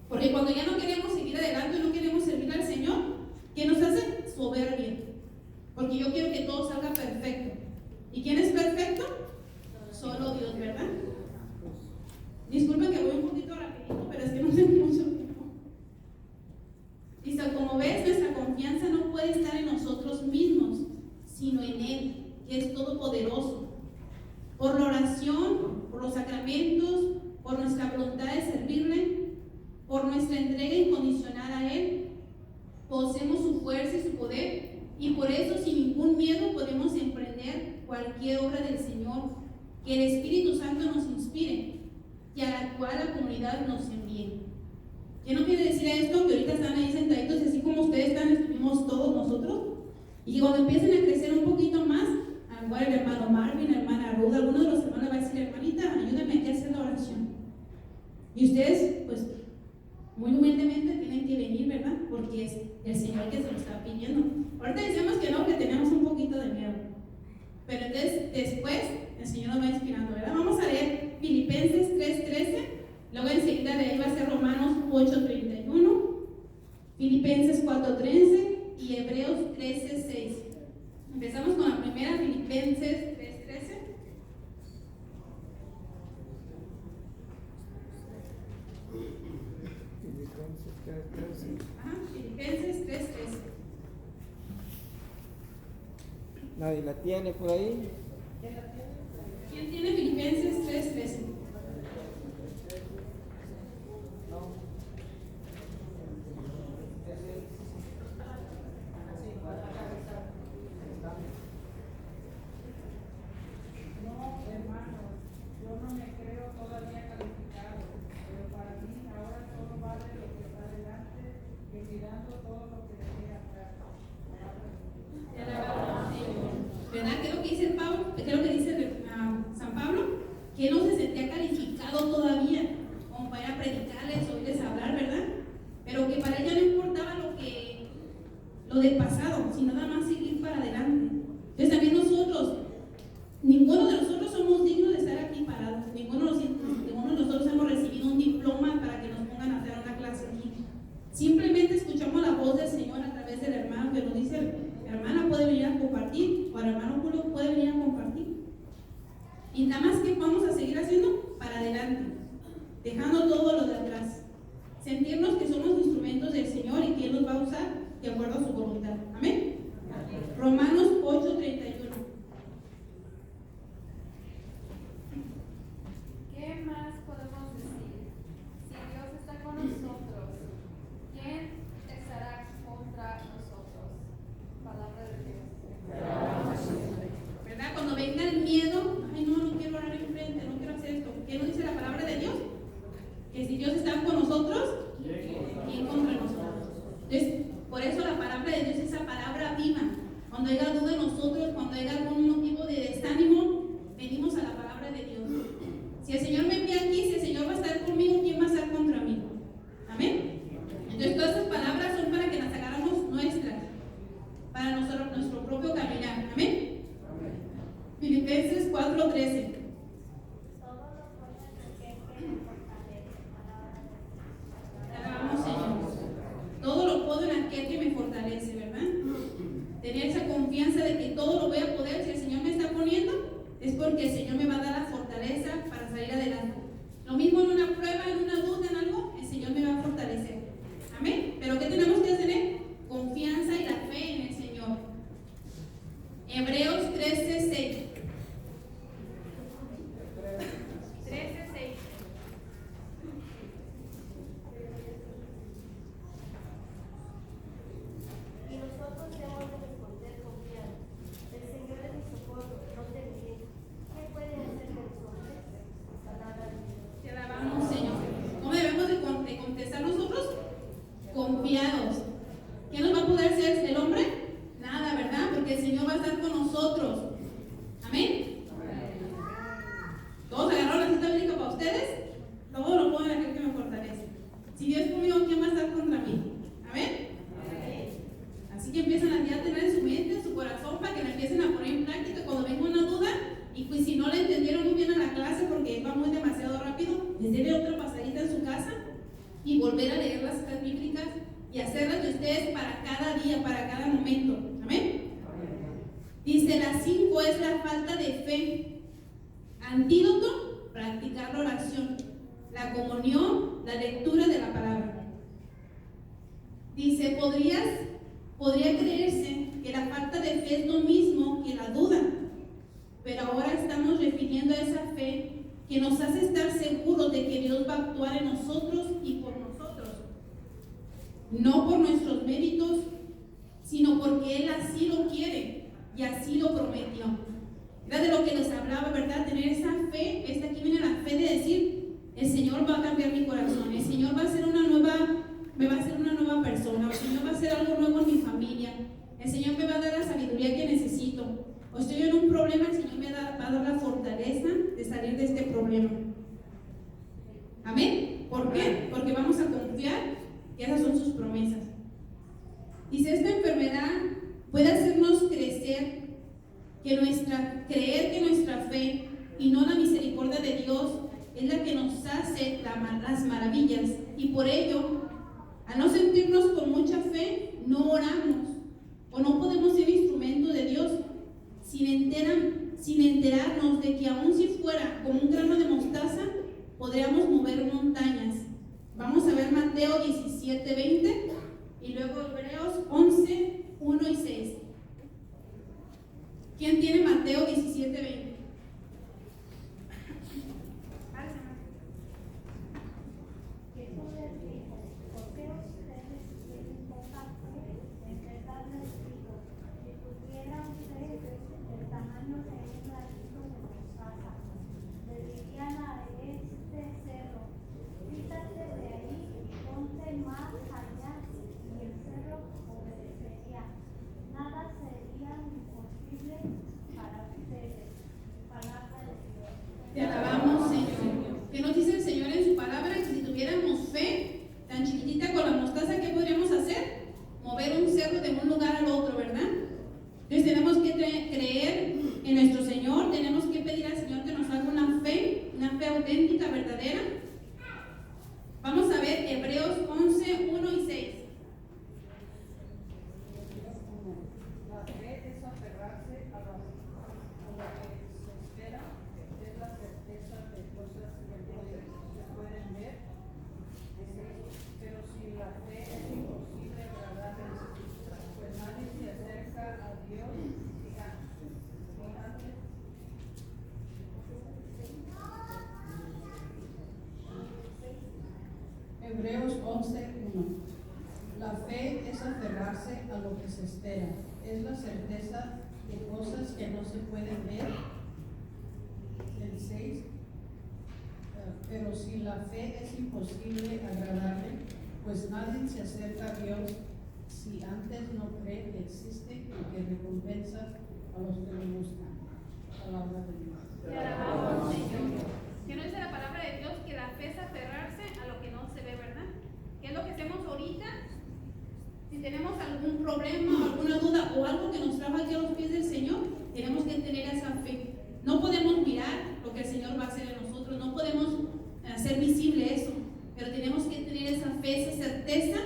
Porque cuando ya no queremos seguir adelante, no queremos servir al Señor, ¿qué nos hace? Soberbia. Porque yo quiero que todo salga perfecto. ¿Y quién es perfecto? Solo Dios, ¿verdad? Disculpen que voy un poquito rapidito, pero es que no tengo mucho tiempo. Dice, como ves, nuestra confianza no puede estar en nosotros mismos, sino en Él, que es todo voluntad de servirle, por nuestra entrega incondicional a Él, poseemos su fuerza y su poder, y por eso sin ningún miedo podemos emprender cualquier obra del Señor que el Espíritu Santo nos inspire y a la cual la comunidad nos envíe. ¿Qué no quiere decir esto? Que ahorita están ahí sentaditos, así como ustedes están, estuvimos todos nosotros, y que cuando empiecen a crecer un poquito más, a lo mejor el hermano Marvin, la hermana Ruth, alguno de los hermanos va a decir: hermanita, ayúdame aquí a hacer la oración. Y ustedes, pues, muy humildemente tienen que venir, ¿verdad? Porque es el Señor que se lo está pidiendo. Ahorita decimos que no, que tenemos un poquito de miedo. Pero entonces, después, el Señor nos va inspirando, ¿verdad? Vamos a leer Filipenses 3:13. Luego enseguida de ahí va a ser Romanos 8:31, Filipenses 4:13 y Hebreos 13:6. Empezamos con la primera, Filipenses 3:13. Ajá, Filipenses 3:13. Nadie la tiene por ahí. ¿Quién tiene Filipenses 3:13? No, hermanos, yo no me creo todavía calificado, pero para mí ahora solo vale lo que está delante, que mirando todo lo que dejé atrás. ¿Verdad? ¿Qué es lo que dice Pablo? ¿Qué es lo que dice San Pablo? Que él no se sentía calificado todavía como para ir a predicarles o irles a hablar, ¿verdad? Pero que para ella no importaba lo del pasado, sino nada más seguir para adelante. Entonces también nosotros, ninguno de nosotros somos dignos de estar aquí parados. Ninguno de nosotros hemos recibido un diploma para que nos pongan a hacer una clase aquí. Simplemente escuchamos la voz del Señor a través del hermano que nos dice: hermana puede venir a compartir, o el hermano Julio puede venir a compartir. Y nada más que vamos a seguir haciendo para adelante, dejando todo lo de atrás. Sentirnos que somos instrumentos del Señor y que Él nos va a usar de acuerdo a su voluntad. Amén. Romanos 8:31. ¿Qué más podemos decir? Si Dios está con nosotros, ¿quién estará contra nosotros? Palabra de Dios. ¿Verdad? Cuando venga el miedo, ay no quiero orar enfrente, no quiero hacer esto. ¿Qué nos dice la palabra de Dios? Que si Dios está con nosotros, ¿quién contra nosotros? Entonces, por eso la palabra de Dios es esa palabra viva. Cuando haya duda en nosotros, cuando haya algún motivo de desánimo, venimos a la palabra de Dios. Si el Señor me envía aquí, si el Señor va a estar conmigo, ¿quién va a estar contra mí? Amén. Entonces todas esas palabras son para que las hagamos nuestras, para nuestro propio caminar. Amén. Filipenses 4:13. Alabamos, Señor. Todo lo puedo en aquel que me fortalece, ¿verdad? Tener esa confianza de que todo lo voy a poder. Si el Señor me está poniendo, es porque el Señor me va a dar la fortaleza para salir adelante. Lo mismo en una prueba, en una duda, en algo, el Señor me va a fortalecer. Amén. Pero ¿qué tenemos que tener? Confianza y la fe en el Señor. Hebreos 13:6. 13:6. Y nosotros hemos de responder confiados: el Señor es mi socorro, no temeré. ¿Qué puede hacer los hombres? Palabra de Dios. Te alabamos, Señor. ¿Cómo debemos de contestar nosotros? Confiados. ¿Qué nos va a poder hacer el hombre? Nada, ¿verdad? Porque el Señor va a estar con nosotros. Amén. ¿Todos agarraron la cita bíblica para ustedes? Todo lo puedo en aquel que me fortalece. Si Dios es conmigo, ¿quién va a estar contra mí? Amén. Así que empiezan a tener en su mente, en su corazón, para que la empiecen a poner en práctica cuando venga una duda. Y pues si no la entendieron muy bien a la clase porque va muy demasiado rápido, les debe otra pasadita en su casa y volver a leer las citas bíblicas y hacerlas de ustedes para cada día, para cada momento. Amén. Dice, la 5 es la falta de fe. Antídoto: practicar la oración, la comunión, la lectura de la palabra. Dice, podría creerse que la falta de fe es lo mismo que la duda, pero ahora estamos refiriendo a esa fe que nos hace estar seguros de que Dios va a actuar en nosotros y por nosotros. No por nuestros méritos, sino porque Él así lo quiere y así lo prometió. Era de lo que les hablaba, ¿verdad? Tener esa fe. Aquí viene la fe de decir, el Señor va a cambiar mi corazón, el Señor va a hacer me va a hacer una nueva persona, el Señor va a hacer algo nuevo en mi familia, el Señor me va a dar la sabiduría que necesito. O estoy en un problema, el Señor me va a dar la fortaleza de salir de este problema. Amén. ¿Por qué? Porque vamos a confiar que esas son sus promesas. Dice, esta enfermedad puede hacernos creer que nuestra fe y no la misericordia de Dios es la que nos hace las maravillas, y por ello, al no sentirnos con mucha fe, no oramos o no podemos ser instrumento de Dios sin enterarnos de que aun si fuera como un grano de mostaza, podríamos mover montañas. Vamos a ver Mateo 17:20 y luego Hebreos 11:1 y 6. ¿Quién tiene Mateo 17:20? Te alabamos, Señor. ¿Qué nos dice el Señor en su palabra? Que si tuviéramos fe tan chiquitita con la mostaza, ¿qué podríamos hacer? Mover un cerro de un lugar al otro, ¿verdad? Entonces tenemos que creer en nuestro Señor, tenemos que pedir al Señor que nos haga una fe auténtica, verdadera. Vamos a ver Hebreos 11:1 y 6. La fe es aferrarse a lo que se espera, es la certeza de cosas que no se pueden ver. Pero si la fe es imposible agradable, pues nadie se acerca a Dios. Hebreos 11:1. La fe es aferrarse a lo que se espera, es la certeza de cosas que no se pueden ver. El 6. Pero si la fe es imposible agradarle, pues nadie se acerca a Dios si antes no cree que existe y que recompensa a los que lo buscan. Palabra de Dios. Te alabamos, Señor. ¿Qué nos dice la palabra de Dios? Que la fe es aferrarse a lo que no se ve, ¿verdad? ¿Qué es lo que hacemos ahorita? Si tenemos algún problema, alguna duda o algo que nos traba aquí a los pies del Señor, tenemos que tener esa fe. No podemos mirar lo que el Señor va a hacer en nosotros, no podemos hacer visible eso, pero tenemos que tener esa fe, esa certeza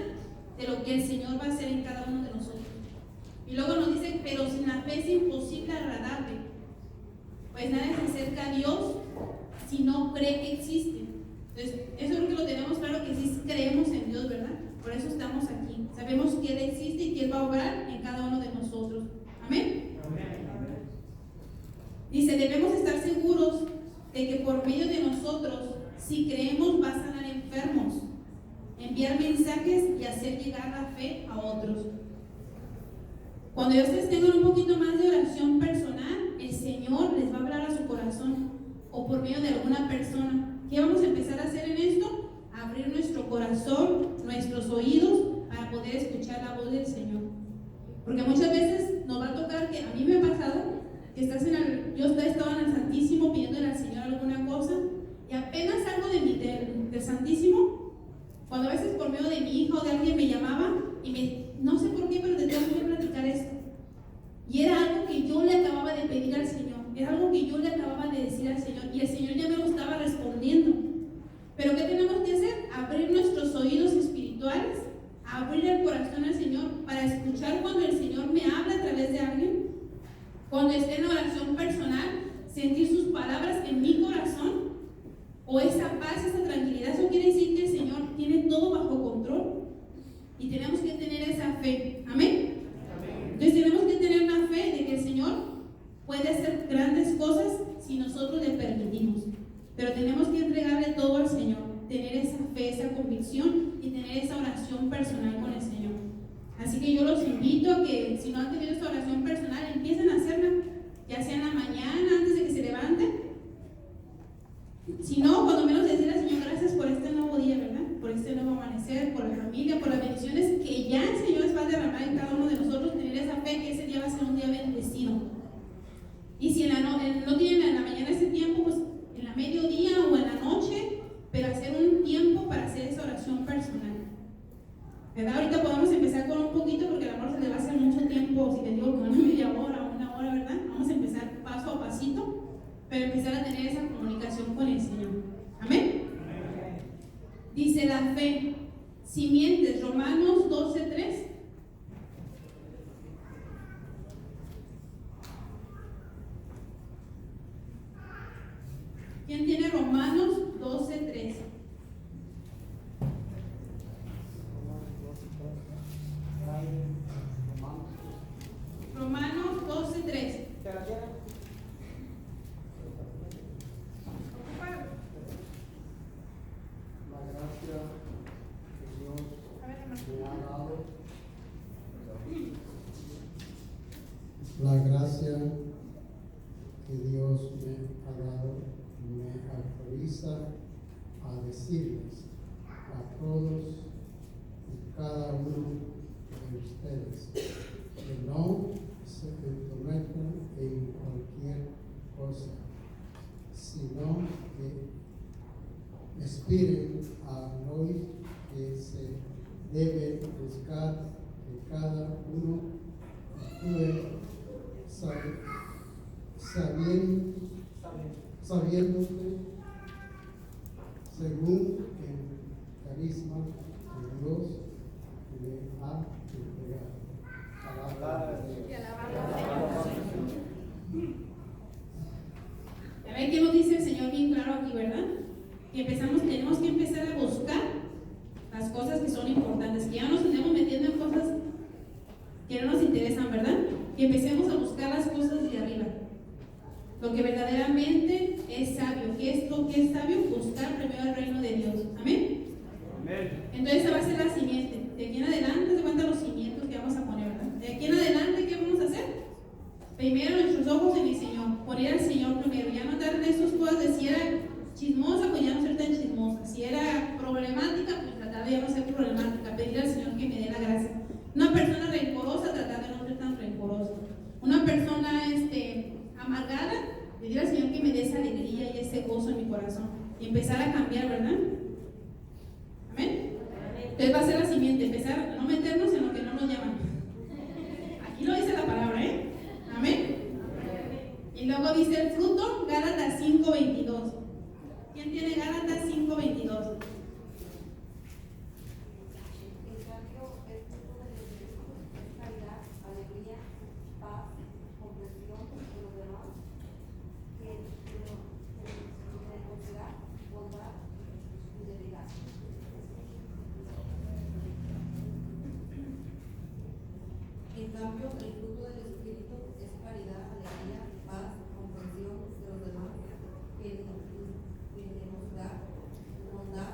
de lo que el Señor va a hacer en cada uno de nosotros. Y luego nos dice, pero sin la fe es imposible agradable, pues nadie se acerca a Dios si no cree que existe. Entonces, eso creo que lo tenemos claro, que sí creemos en Dios, ¿verdad? Por eso estamos aquí. Sabemos que Él existe y que Él va a obrar en cada uno de nosotros. Amén. Dice, debemos estar seguros de que por medio de nosotros, si creemos, va a sanar enfermos, enviar mensajes y hacer llegar la fe a otros. Cuando ustedes tengan un poquito más de oración personal, el Señor les va a hablar a su corazón o por medio de alguna persona. ¿Qué vamos a empezar a hacer en esto? Abrir nuestro corazón, nuestros oídos para poder escuchar la voz del Señor. Porque muchas veces nos va a tocar, que a mí me ha pasado, que yo estaba en el Santísimo pidiéndole al Señor alguna cosa y apenas salgo del Santísimo, cuando a veces por medio de mi hija o de alguien me llamaba y no sé por qué, pero te tengo que platicar esto. Y era algo que yo le acababa de pedir al Señor, era algo que yo le acababa de decir al Señor y el Señor ya me lo estaba respondiendo. Pero ¿qué tenemos que hacer? Abrir nuestros oídos espirituales, abrir el corazón al Señor para escuchar cuando el Señor me habla a través de alguien, cuando esté en oración personal, sentir sus palabras en mi corazón, o esa paz, esa tranquilidad. Eso quiere decir que el Señor tiene todo bajo control y tenemos que tener esa fe. Amén. Entonces tenemos que tener una fe de que el Señor puede hacer grandes cosas si nosotros le permitimos. Pero tenemos que entregarle todo al Señor, tener esa fe, esa convicción y tener esa oración personal con el Señor. Así que yo los invito a que, si no han tenido esta oración personal, empiecen a hacerla, ya sea en la mañana, antes de que se levanten. Si no, cuando menos decirle al Señor, gracias por este nuevo día, ¿verdad? Por este nuevo amanecer, por la familia, por las bendiciones que ya el Señor les va a derramar en cada uno de nosotros, tener esa fe que ese día va a ser un día bendecido. Y si no tienen en la mañana ese tiempo, pues en la mediodía o en la noche, pero hacer un tiempo para hacer esa oración personal. ¿Verdad? Ahorita podemos empezar con un poquito porque a lo mejor se le va a hacer mucho tiempo, si te digo con una media hora o una hora, ¿verdad? Vamos a empezar paso a pasito, pero empezar a tener esa comunicación con el Señor. Amén. Dice la fe, simientes, Romanos 12:3. ¿Quién tiene Romanos 12:3? Romanos 12:3. La gracia que Dios me ha dado. La gracia que Dios me ha dado me autoriza a decirles a todos y cada uno de ustedes que no se entrometan en cualquier cosa, sino que aspiren a lo que se debe buscar, que cada uno actúe sabiéndose según el carisma que Dios le ha entregado. A ver qué nos dice el Señor bien claro aquí, ¿verdad? Que tenemos que empezar a buscar las cosas que son importantes, que ya nos estemos metiendo en cosas que no nos interesan, ¿verdad? Que empecemos a buscar las cosas de arriba, lo que verdaderamente es sabio. ¿Qué es lo que es sabio? Buscar primero el reino de Dios. Amén. Entonces esa va a ser la siguiente. De aquí en adelante se cuentan los cimientos que vamos a poner, ¿verdad? De aquí en adelante, ¿qué vamos a hacer? Primero nuestros ojos en el Señor, poner al Señor primero, ya no dar esas cosas de si era chismosa, pues ya no ser tan chismosa, si era problemática, pues tratar de ya no ser problemática, pedir al Señor que me dé la gracia. Una persona rencorosa, tratar de no ser tan rencorosa. Una persona amargada, pedir al Señor que me dé esa alegría y ese gozo en mi corazón y empezar a cambiar, ¿verdad? Amén. Entonces va a ser la siguiente, empezar a no meternos en lo que no nos llaman. Aquí lo dice la palabra, ¿eh? Amén. Y luego dice el fruto, Gálatas 5:22. ¿Quién tiene Gálatas 5:22? En cambio, el fruto del Espíritu es caridad, alegría, paz, comprensión de los demás, generosidad, bondad,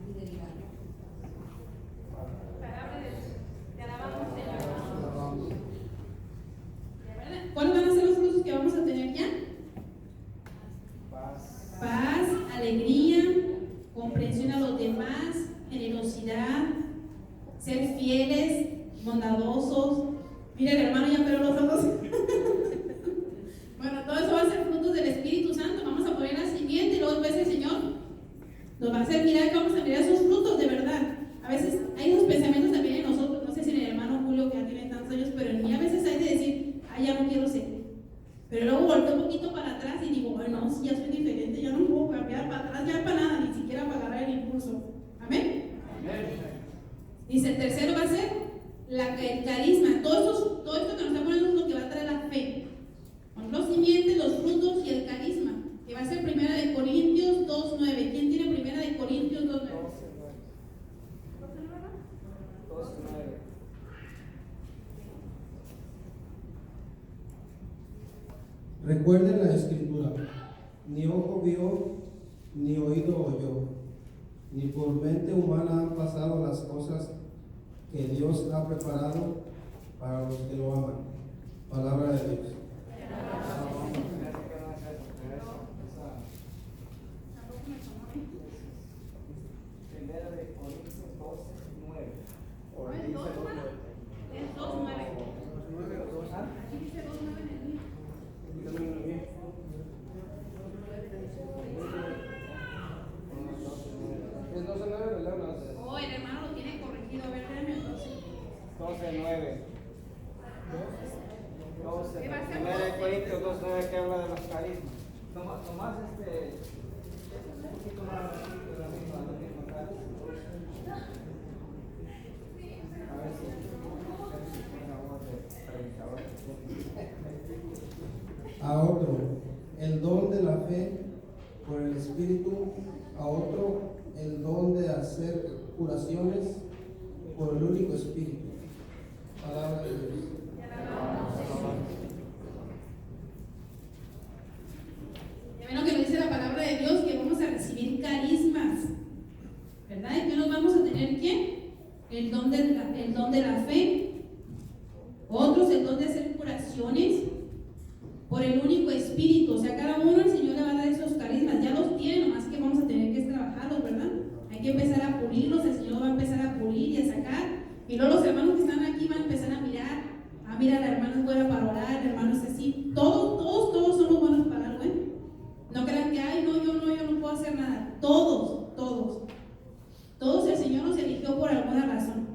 fidelidad. Palabra de Dios. Te alabamos, Señor. ¿Cuáles van a ser los frutos que vamos a tener ya? Paz, alegría, comprensión a los demás, generosidad, ser fieles, bondadosos. Mira el hermano ya pero los ojos. Bueno, todo eso va a ser frutos del Espíritu Santo. Vamos a poner la simiente y luego después el Señor nos va a hacer mirar que vamos a mirar esos frutos de verdad. A veces hay esos pensamientos también en nosotros. No sé si en el hermano Julio que ya tiene tantos años, pero en mí a veces hay de decir, ya no quiero seguir. Pero luego volteo un poquito para atrás y digo, bueno, si ya soy diferente, ya no puedo cambiar para atrás, ya para nada, ni siquiera para agarrar el impulso. Amén. Dice, el tercero va a ser el carisma. Todo esto que nos está poniendo es lo que va a traer la fe. Con los simientes, los frutos y el carisma. Que va a ser 1 Corintios 2:9. ¿Quién tiene 1 Corintios 2:9? 12:9. Recuerden la escritura, ni ojo vio, ni oído oyó, ni por mente humana han pasado las cosas que Dios ha preparado para los que lo aman. Palabra de Dios. Primera de Corintios 12:9. Es 2:9. Aquí dice 2:9 en el mío. Es 12:9, ¿verdad? Oh, el hermano lo tiene corregido. A ver, déjame entonces. 12:9. ¿Qué va a ser? Primera de Corintios 12:9 que habla de los carismas. Tomás un poquito más de la misma frase. A ver si una voz de predicador. A otro, el don de la fe por el Espíritu, a otro, el don de hacer curaciones por el único Espíritu. Palabra de Dios. Ya ven lo que nos dice la palabra de Dios, que vamos a recibir carismas, ¿verdad? ¿Y que nos vamos a tener qué? El don de la fe. Otros, el don de hacer curaciones por el único Espíritu. O sea, cada uno el Señor le va a dar esos carismas. Ya los tiene, nomás que vamos a tener que trabajarlos, ¿verdad? Hay que empezar a pulirlos, el Señor va a empezar a pulir y a sacar. Y luego los hermanos que están aquí van a empezar a mirar. La hermana es buena para orar, el hermano es así. Todos somos buenos para algo, ¿eh? No crean que, ay, no, yo no puedo hacer nada. Todos el Señor nos eligió por alguna razón.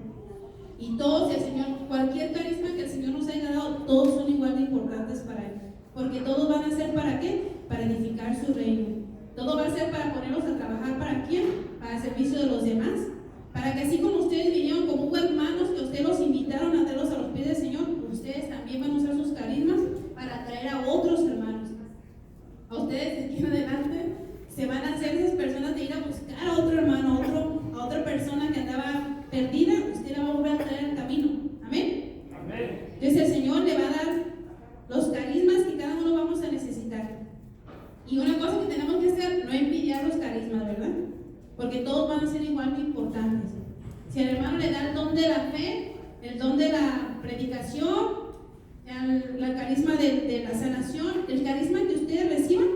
Y todos el Señor, cualquier carisma que el Señor nos haya dado, todos son igual de importantes para Él. Porque todos van a ser ¿para qué? Para edificar su reino. Todo va a ser para ponerlos a trabajar ¿para quién? Para el servicio de los demás. Para que así como ustedes vinieron como hermanos, que ustedes los invitaron a traerlos a los pies del Señor, ustedes también van a usar sus carismas para atraer a otros hermanos. A ustedes de aquí en adelante se van a hacer esas personas de ir a buscar a otro hermano, a otra persona que andaba perdida, usted la va a volver a traer al camino. Amén. Entonces el Señor le va a dar los carismas que cada uno vamos a necesitar. Y una cosa que tenemos que hacer, no envidiar los carismas, ¿verdad? Porque todos van a ser igual de importantes. Si al hermano le da el don de la fe, el don de la predicación, el carisma de la sanación, el carisma que ustedes reciban,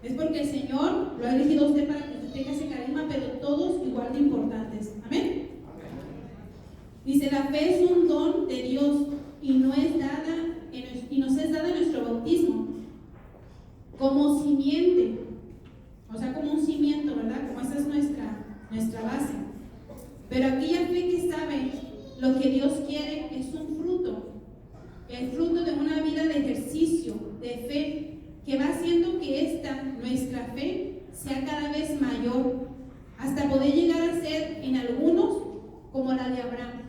es porque el Señor lo ha elegido a usted para que usted tenga ese carisma, pero todos igual de importantes. Amén. Dice, la fe es un don de Dios y nos es dada en nuestro bautismo como simiente, o sea, como un cimiento, ¿verdad? Como esa es nuestra base. Pero aquella fe que sabe lo que Dios quiere es un fruto, el fruto de una vida de ejercicio, de fe, que va haciendo que nuestra fe, sea cada vez mayor, hasta poder llegar a ser en algunos como la de Abraham,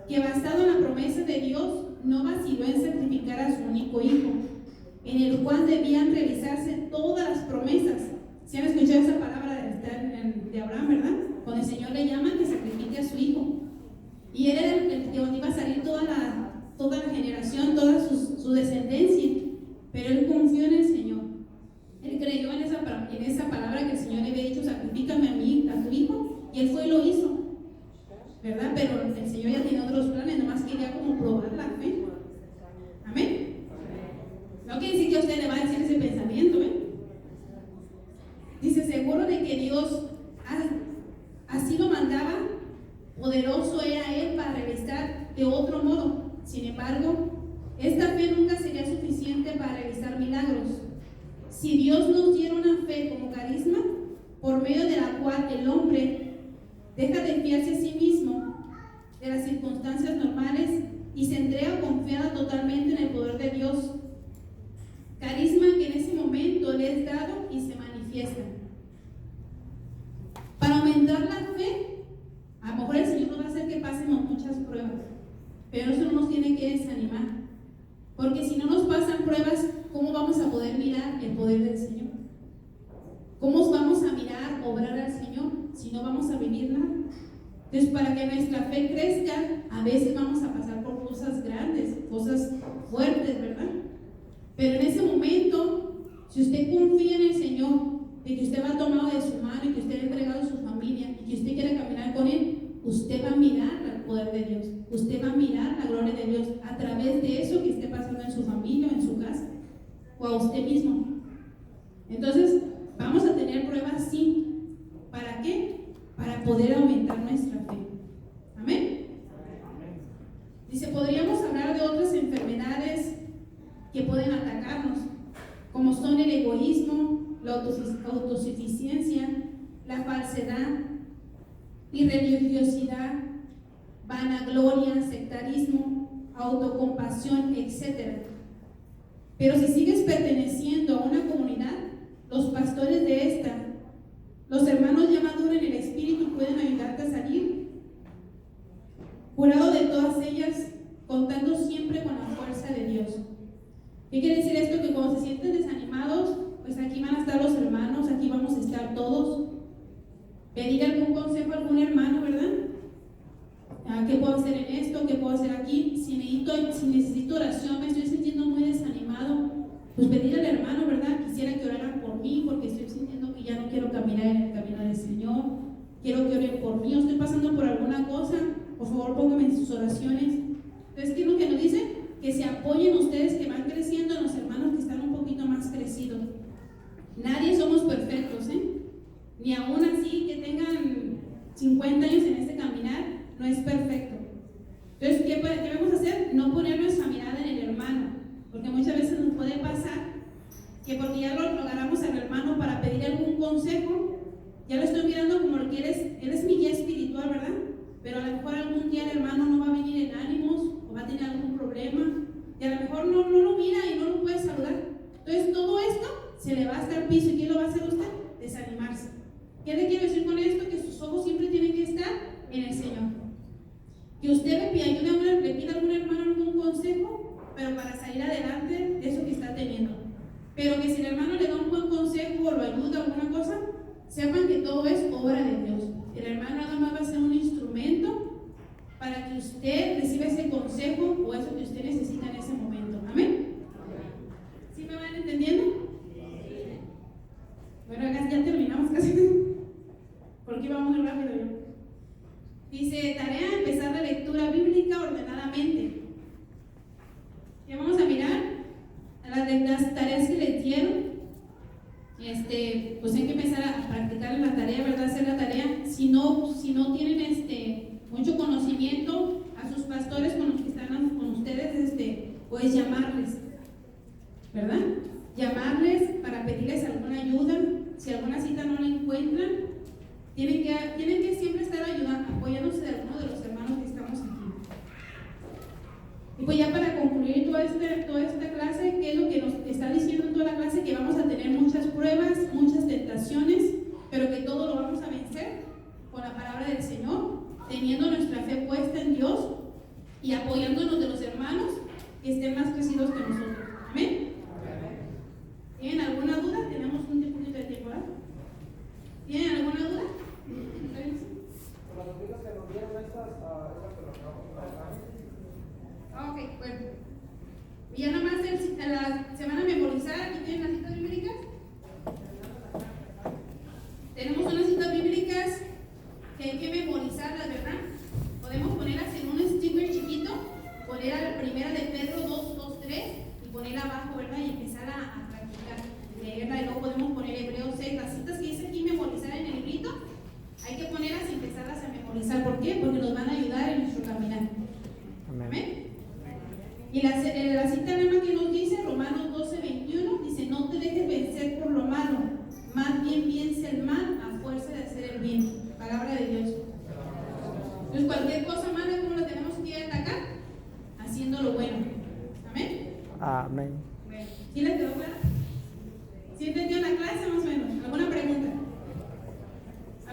que basado en la promesa de Dios, no vaciló en sacrificar a su único hijo, en el cual debían realizarse todas las promesas. ¿Sí han escuchado esa palabra de Abraham, verdad? Cuando el Señor le llama que sacrifique a su hijo. Y él era el que iba a salir toda la generación, toda su descendencia. Pero él confió en el Señor. Él creyó en esa palabra que el Señor le había dicho, sacrifícame a tu hijo. Y él fue y lo hizo, ¿verdad? Pero el Señor ya tiene otros planes, nomás quería como probar la fe. Amén. No quiere decir que a usted le va a decir ese pensamiento, ¿eh? Dice, seguro de que Dios así lo mandaba, poderoso era Él para realizar de otro modo. Sin embargo, esta fe nunca sería suficiente para realizar milagros. Si Dios nos diera una fe como carisma, por medio de la cual el hombre deja de fiarse a sí mismo de las circunstancias normales y se entrega confiada totalmente en el poder de Dios, carisma que en ese momento le es dado y se manifiesta. Para aumentar la fe, a lo mejor el Señor nos va a hacer que pasemos muchas pruebas, pero eso no nos tiene que desanimar, porque si no nos pasan pruebas, ¿cómo vamos a poder mirar el poder del Señor? ¿Cómo vamos a mirar obrar al Señor si no vamos a vivir nada? Entonces, para que nuestra fe crezca, a veces vamos a pasar por cosas grandes, cosas fuertes, ¿verdad? Pero en ese momento, si usted confía en el Señor, de que usted va tomado de su mano y que usted ha entregado a su familia y que usted quiere caminar con Él, usted va a mirar el poder de Dios, usted va a mirar la gloria de Dios a través de eso que esté pasando en su familia o en su casa o a usted mismo. Entonces, vamos a tener pruebas, sí. ¿Para qué? Para poder aumentar nuestra fe. Amén. Dice, podríamos hablar de otras enfermedades que pueden atacarnos, como son el egoísmo, la autosuficiencia, la falsedad, irreligiosidad, vanagloria, sectarismo, autocompasión, etc. Pero si sigues perteneciendo a una comunidad, los pastores de esta, los hermanos ya maduros en el espíritu pueden ayudarte a salir curado de todas ellas, contando siempre con la fuerza de Dios. ¿Qué quiere decir esto? Que cuando se sienten desanimados, pues aquí van a estar los hermanos, aquí vamos a estar todos. Pedir algún consejo a algún hermano, ¿verdad? ¿Qué puedo hacer en esto? ¿Qué puedo hacer aquí? Si necesito oración, me estoy sintiendo muy desanimado, pues pedir al hermano, ¿verdad? Quisiera que oraran por mí porque estoy sintiendo que ya no quiero caminar en el camino del Señor. Quiero que oren por mí, o estoy pasando por alguna cosa, por favor pónganme en sus oraciones. Entonces, ¿qué es lo que nos dice? Que se apoyen ustedes que van creciendo en los hermanos que están un poquito más crecidos. Nadie somos perfectos, ni aún así que tengan 50 años en este caminar, no es perfecto. Entonces, ¿qué debemos hacer? No poner nuestra mirada en el hermano, porque muchas veces nos puede pasar que porque ya lo agarramos al hermano para pedir algún consejo, ya lo estoy mirando como que eres mi guía espiritual, ¿verdad? Pero a lo mejor algún día el hermano no va a venir en ánimos o va a tener algún problema y a lo mejor no lo mira y no lo puede saludar. Entonces todo esto se le va hasta el piso. ¿Y qué lo va a hacer usted? Desanimarse. ¿Qué le quiero decir con esto? Que sus ojos siempre tienen que estar en el Señor. Que usted le pida a algún hermano algún consejo, pero para salir adelante de eso que está teniendo. Pero que si el hermano le da un buen consejo o lo ayuda a alguna cosa, sepan que todo es obra de Dios. El hermano nada más va a ser un instrumento para que usted reciba ese consejo o eso que usted necesita en ese momento. ¿Amén? ¿Sí me van entendiendo? Bueno, acá ya terminamos casi. Porque íbamos muy rápido yo. Dice, tarea, empezar la lectura bíblica ordenadamente. Y vamos a mirar las tareas que les dieron. Pues hay que empezar a practicar la tarea, ¿verdad? Hacer la tarea. Si no tienen mucho conocimiento, a sus pastores con los que están con ustedes, pues llamarles, ¿verdad? Llamarles para pedirles alguna ayuda. Si alguna cita no la encuentran, tienen que siempre estar apoyándose de alguno de los hermanos que estamos aquí. Y pues ya para concluir toda esta clase, ¿qué es lo que nos está diciendo en toda la clase? Que vamos a tener muchas pruebas, muchas tentaciones, pero que todo lo vamos a vencer con la palabra del Señor, teniendo nuestra fe puesta en Dios y apoyándonos de los hermanos que estén más crecidos que nosotros. ¿Amén? ¿Tienen alguna duda? Tenemos un poquito de tiempo, ¿verdad? ¿Tienen alguna duda? Las noticias que nos dieron estas, Ok, bueno. Y ya nada más se van a memorizar. Aquí tienen las citas bíblicas. Tenemos unas citas bíblicas que hay que memorizarlas, ¿verdad? Podemos ponerlas en un sticker chiquito, poner a la primera de Pedro 2:3 y ponerla abajo, ¿verdad? Y empezar a practicar, leerla. Y luego podemos poner Hebreos 6. Las citas que dice aquí memorizar en el librito, hay que ponerlas y empezarlas a memorizar. ¿Por qué? Porque nos van a ayudar en nuestro caminar. Amén. Y la cita lema que nos dice, Romanos 12:21, dice, no te dejes vencer por lo malo, más bien vence el mal a fuerza de hacer el bien. Palabra de Dios. Entonces cualquier cosa mala, ¿cómo la tenemos que atacar? Haciendo lo bueno. Amén. Amén. Bueno, ¿sí les quedó claro?